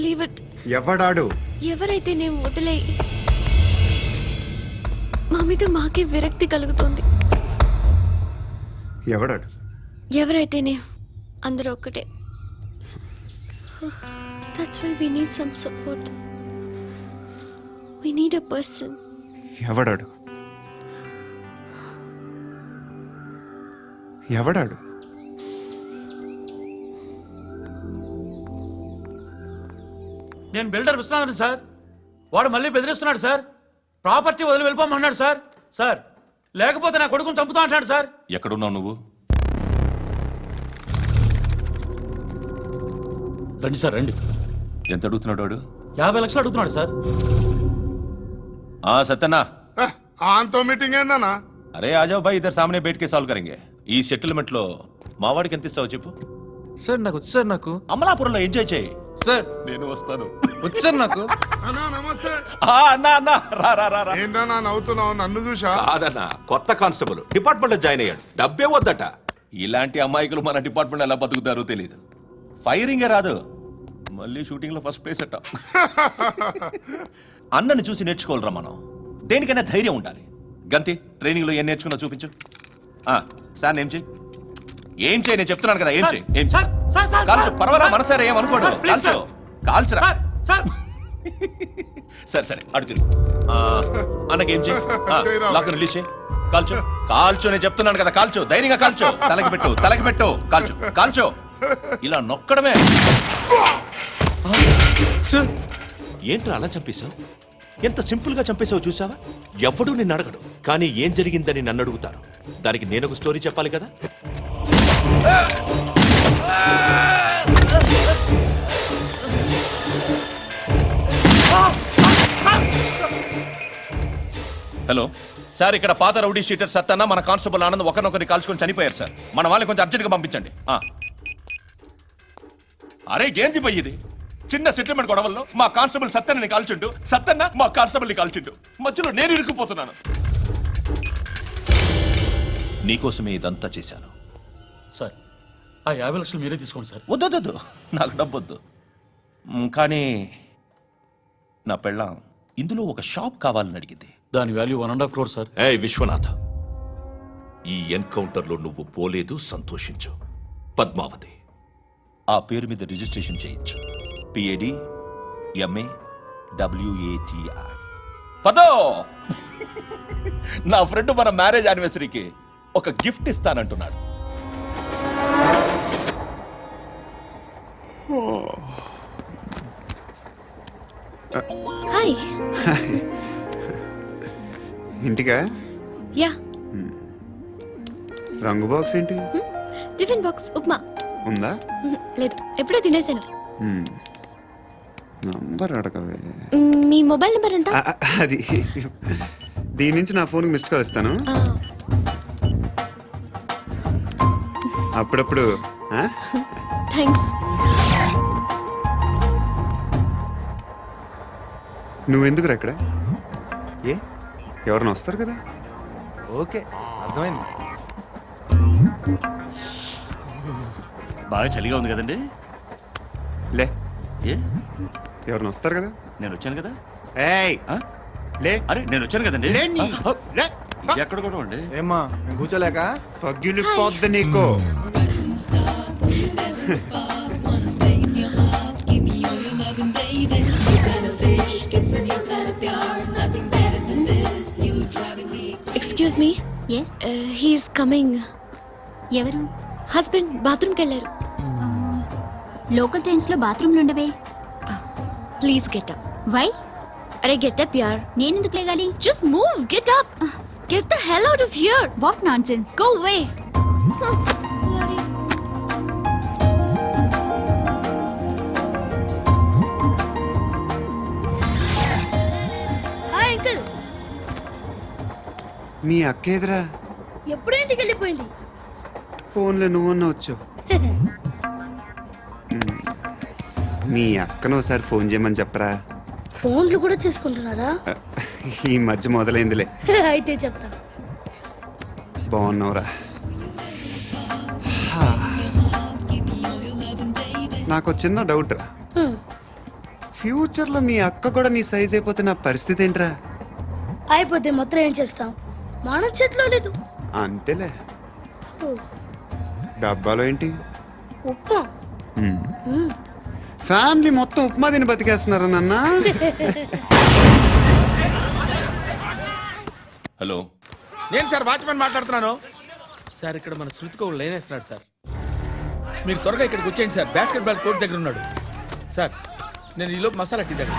లీవ్ ఇట్. ఎవడాడు? ఎవరైతే నేను వదిలే. మా మీద మాకే విరక్తి కలుగుతుంది. ఎవడాడు? ఎవరైతేనే అందరూ ఒక్కటే. That's why we need some support. We need a person. ఎవడాడు? ఎవడాడు? నేను బిల్డర్ విశ్వనాథన్ సార్. వాడు మళ్ళీ బెదిరిస్తున్నాడు సార్. ప్రాపర్టీ వదిలి వెళ్ళిపోమన్నాడు సార్. సార్, లేకపోతే నా కొడుకుని చంపుతా అంటున్నాడు సార్. ఎక్కడున్నావు నువ్వు? రండి సార్, రండి. ఎంత అడుగుతున్నాడు వాడు? 50 లక్షలు అడుగుతున్నాడు సార్. సత్యన్నా, ఆంతో మీటింగ్ ఏందన్నా? అరే ఆజావ్ భాయ్, ఇద్దరు సామనే బయటకే సాల్వ్ కరెంగే. ఈ సెటిల్మెంట్ లో మా వాడికి ఎంత ఇస్తావు చెప్పు. సార్ నాకు వచ్చు సార్. నాకు అమలాపురంలో ఎంజాయ్ చేయి సార్. నేను వస్తాను. వచ్చు సార్ నాకు. అన్నా నమస్తే. అన్నా అన్నా, రా రా రా రా. ఏందన్నా నవ్వుతున్నావు? నన్ను చూసా? కాదన్నా, కొత్త కానిస్టేబుల్ డిపార్ట్మెంట్ లో జాయిన్ అయ్యాడు. డబ్బే వద్దట. ఇలాంటి అమాయకులు మన డిపార్ట్మెంట్ ఎలా బతుకుతారో తెలియదు. ఫైరింగే రాదు, మళ్ళీ షూటింగ్ లో ఫస్ట్ ప్లేస్ అట్ట. అన్నని చూసి నేర్చుకోవాలరా మనం. దేనికైనా ధైర్యం ఉండాలి. గంతి, ట్రైనింగ్ లో ఏం నేర్చుకున్నా చూపించు. సార్ ఏం చేయి, ఏం చేయి, నేను చెప్తున్నాను కదా. ఏం చేయి, ఏం చేయి. కాల్చు, పర్వాలా, మనసారా ఏం అనుకోడు. కాల్చు, కాల్చురా. సరే సరే, అడు తిరుగు. అన్నకేం చేయి, లాక్ రిలీజ్ చేయి. కాల్చు, కాల్చు, నేను చెప్తున్నాను కదా. కాల్చు, ధైర్యంగా కాల్చు. తలకి పెట్టు, తలకి పెట్టు. కాల్చు, కాల్చు. ఇలా నొక్కడమే. ఏంట్రా అలా చంపేశావు? ఎంత సింపుల్ గా చంపేశావు చూసావా? ఎవడూ నిన్ను అడగడు, కానీ ఏం జరిగిందని నన్ను అడుగుతారు. దానికి నేను ఒక స్టోరీ చెప్పాలి కదా. హలో సార్, ఇక్కడ పాత రౌడీ షీటర్ సత్తన్న, మన కానిస్టేబుల్ ఆనంద్ ఒకరినొకరిని కాల్చుకొని చనిపోయారు సార్. మన వాళ్ళని కొంచెం అర్జెంట్గా పంపించండి. అరే ఏంది పోయి ఇది? చిన్న సెటిల్మెంట్ గొడవల్లో మా కానిస్టేబుల్ సత్తన్నని కాల్చుంటూ, సత్తన్న మా కానిస్టేబుల్ని కాల్చుంటూ, మధ్యలో నేను ఇరుక్కుపోతున్నాను. నీకోసమే ఇదంతా చేశాను సార్, ఆ 50 లక్షలు మీరే తీసుకోండి సార్. వద్దొద్దు, నాకు డబ్బొద్దు. కానీ నా పెళ్ళాం ఇందులో ఒక షాప్ కావాలని అడిగింది. దాని వాల్యూ 1.5 crore సార్. ఏ విశ్వనాథ్, ఈ ఎన్కౌంటర్లో నువ్వు పోలేదు, సంతోషించు. పద్మావతి ఆ పేరు మీద రిజిస్ట్రేషన్ చేయించు. PAD MA WATI. పదో, నా ఫ్రెండ్ మన మ్యారేజ్ యానివర్సరీకి ఒక గిఫ్ట్ ఇస్తానంటున్నాడు. హాయ్. ఇంటికా? యా. రంగు బాక్స్ ఏంటి? Tiffin box upma. ఉందా? లేదు, ఎప్పుడో తినేసాను. నంబర్ అడగవే. మీ మొబైల్ నెంబర్ ఎంత? అది దీని నుంచి నా ఫోన్కి మిస్డ్ కాల్ ఇస్తాను. అప్పుడప్పుడు. థ్యాంక్స్. నువ్వెందుకు అక్కడ? ఏ ఎవరైనా వస్తారు కదా? ఓకే, అర్థమైంది. బాగా చలిగా ఉంది కదండి. లే, ఏ ఎవరైనా వస్తారు కదా? నేను వచ్చాను కదా. ఏయ్ లే. అరే నేను వచ్చాను కదండి. లే నీ. లే. ఎక్కడ కూడా అండి. ఏమ్మా కూర్చోలేక? పగిలిపోద్ది నీకు. Excuse me. Yes, he's coming. ఎవరు? హస్బెండ్ బాత్రూమ్కి వెళ్ళారు. లోకల్ ట్రైన్స్ లో బాత్రూమ్లు ఉండవే. Please get up. వై? అరే గెట్ అప్ యార్. నేనెందుకు లేగాలి? Just move, get up. Get the hell out of here. What nonsense. Go away. Hi uncle. మీ అక్క ఎదురా? ఎప్పుడు ఇంటికి వెళ్ళిపోయింది? ఫోన్లో నువ్వన్నా వచ్చావు. మీ అక్కను ఒకసారి ఫోన్ చేయమని చెప్పరా. ఫోన్లు కూడా చేసుకుంటున్నారా? ఈ మధ్య మొదలైందిలే. అయితే చెప్తా. బాగున్నావురా? నాకు చిన్న డౌట్ రా. ఫ్యూచర్లో మీ అక్క కూడా నీ సైజ్ అయిపోతే నా పరిస్థితి ఏంట్రా? అయిపోతే మొత్తం ఏం చేస్తాం? మన చేతిలో లేదు. అంతేలే. డబ్బాలో ఏంటి? ఉప్మా. ఫ్యామిలీ మొత్తం ఉప్మా తిని బతికేస్తున్నారా నాన్న? హలో, నేను సార్ వాచ్మెన్ మాట్లాడుతున్నాను. సార్ ఇక్కడ మన శృతికో లైన్ వేస్తున్నాడు సార్. మీరు త్వరగా ఇక్కడికి వచ్చేయండి సార్. బాస్కెట్ బాల్ కోర్ట్ దగ్గర ఉన్నాడు సార్. నేను ఈలోపు మసాలా టీ దగ్గర.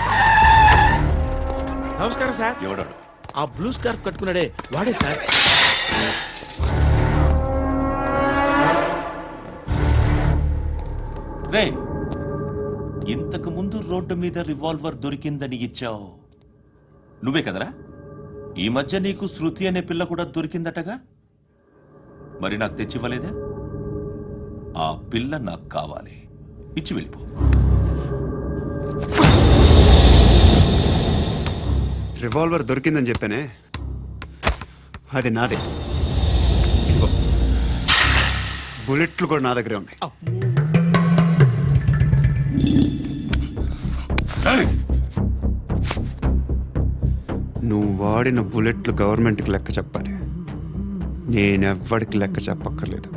నమస్కారం సార్. ఎవడాడు? ఆ బ్లూ స్కార్ఫ్ కట్టుకున్నాడే వాడే సార్. రే, ఇంతకు ముందు రోడ్డు మీద రివాల్వర్ దొరికిందని ఇచ్చావు నువ్వే కదరా? ఈ మధ్య నీకు శృతి అనే పిల్ల కూడా దొరికిందటగా, మరి నాకు తెచ్చివ్వలేదే? ఆ పిల్ల నాకు కావాలి, ఇచ్చి వెళ్ళిపో. రివాల్వర్ దొరికిందని చెప్పానే, అది నాదే. బుల్లెట్లు కూడా నా దగ్గరే ఉన్నాయి. నువ్వు వాడిన బుల్లెట్లు గవర్నమెంట్కి లెక్క చెప్పాలి. నేనెవ్వడికి లెక్క చెప్పక్కర్లేదు.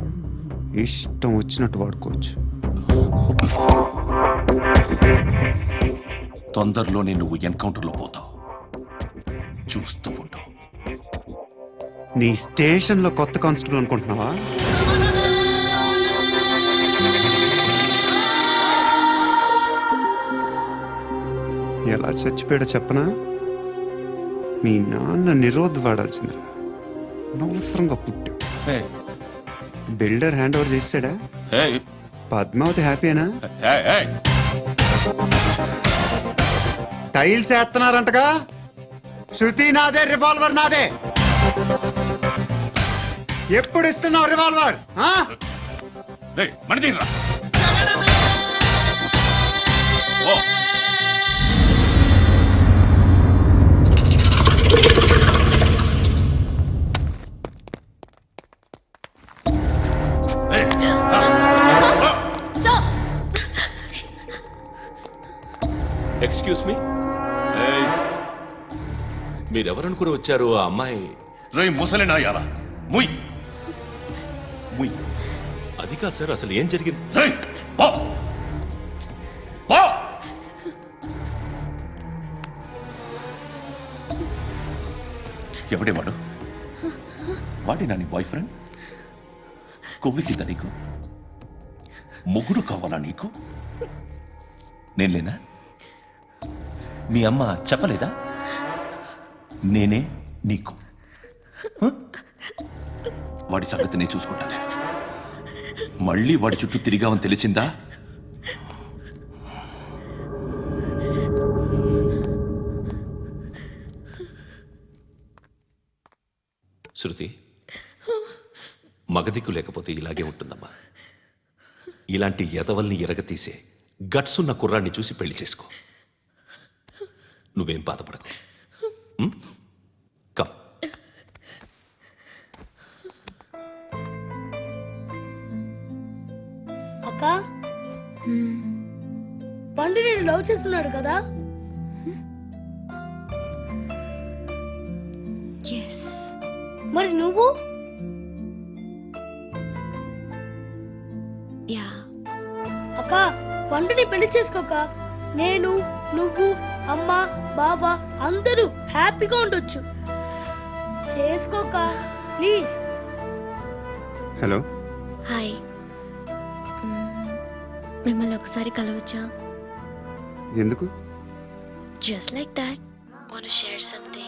ఇష్టం వచ్చినట్టు వాడుకోవచ్చు. తొందరలోనే నువ్వు ఎన్కౌంటర్లో పోతావు, చూస్తూ ఉంటావు. నీ స్టేషన్లో కొత్త కానిస్టేబుల్ అనుకుంటున్నావా? ఎలా చచ్చిపోయాడో చెప్పనా? మీ నాన్న నిరోధ్ వాడాల్సిందిరా. అనవసరంగా పుట్టావు. బిల్డర్ హ్యాండ్ ఓవర్ చేసాడా? పద్మావతి హ్యాపీనా? టైల్స్ వేస్తున్నారంటగా. శృతి నాదే, రివాల్వర్ నాదే. ఎప్పుడు ఇస్తున్నావు రివాల్వర్? ఎక్స్క్యూజ్ మీ మీరెవరనుకుని వచ్చారు ఆ అమ్మాయి రే ముసలి నాయాల ముయ్ ముయ్ అది కాదు సార్ అసలు ఏం జరిగింది రే పో పో ఎవడే వాడు వాడి నీ బాయ్ ఫ్రెండ్ కొవ్వికింద నీకు మొగుడు కావాలా నీకు నేను లేనా మీ అమ్మ చెప్పలేదా నేనే నీకు హ? వాడి సంగతి నేను చూసుకుంటాను మళ్ళీ వాడి చుట్టూ తిరిగావని తెలిసిందా శృతి మగదిక్కు లేకపోతే ఇలాగే ఉంటుందమ్మా ఇలాంటి ఎదవల్ని ఎరగతీసే గట్స్ ఉన్న కుర్రాన్ని చూసి పెళ్లి చేసుకో నువ్వేం బాధపడకు ఉం? కమ్ అక్క పండు నేను లవ్ చేస్తున్నాడు కదా ఎస్. మరి నువ్వు యా. అక్క పండుని పెళ్లి చేసుకోక నేను నువ్వు అమ్మ బావ అందరూ హ్యాపీగా ఉండొచ్చు చేసుకోక ప్లీజ్. హలో. హాయ్. మిమ్మల్ని ఒకసారి కలవచ్చా? ఎందుకు? Just like that. Want to share something.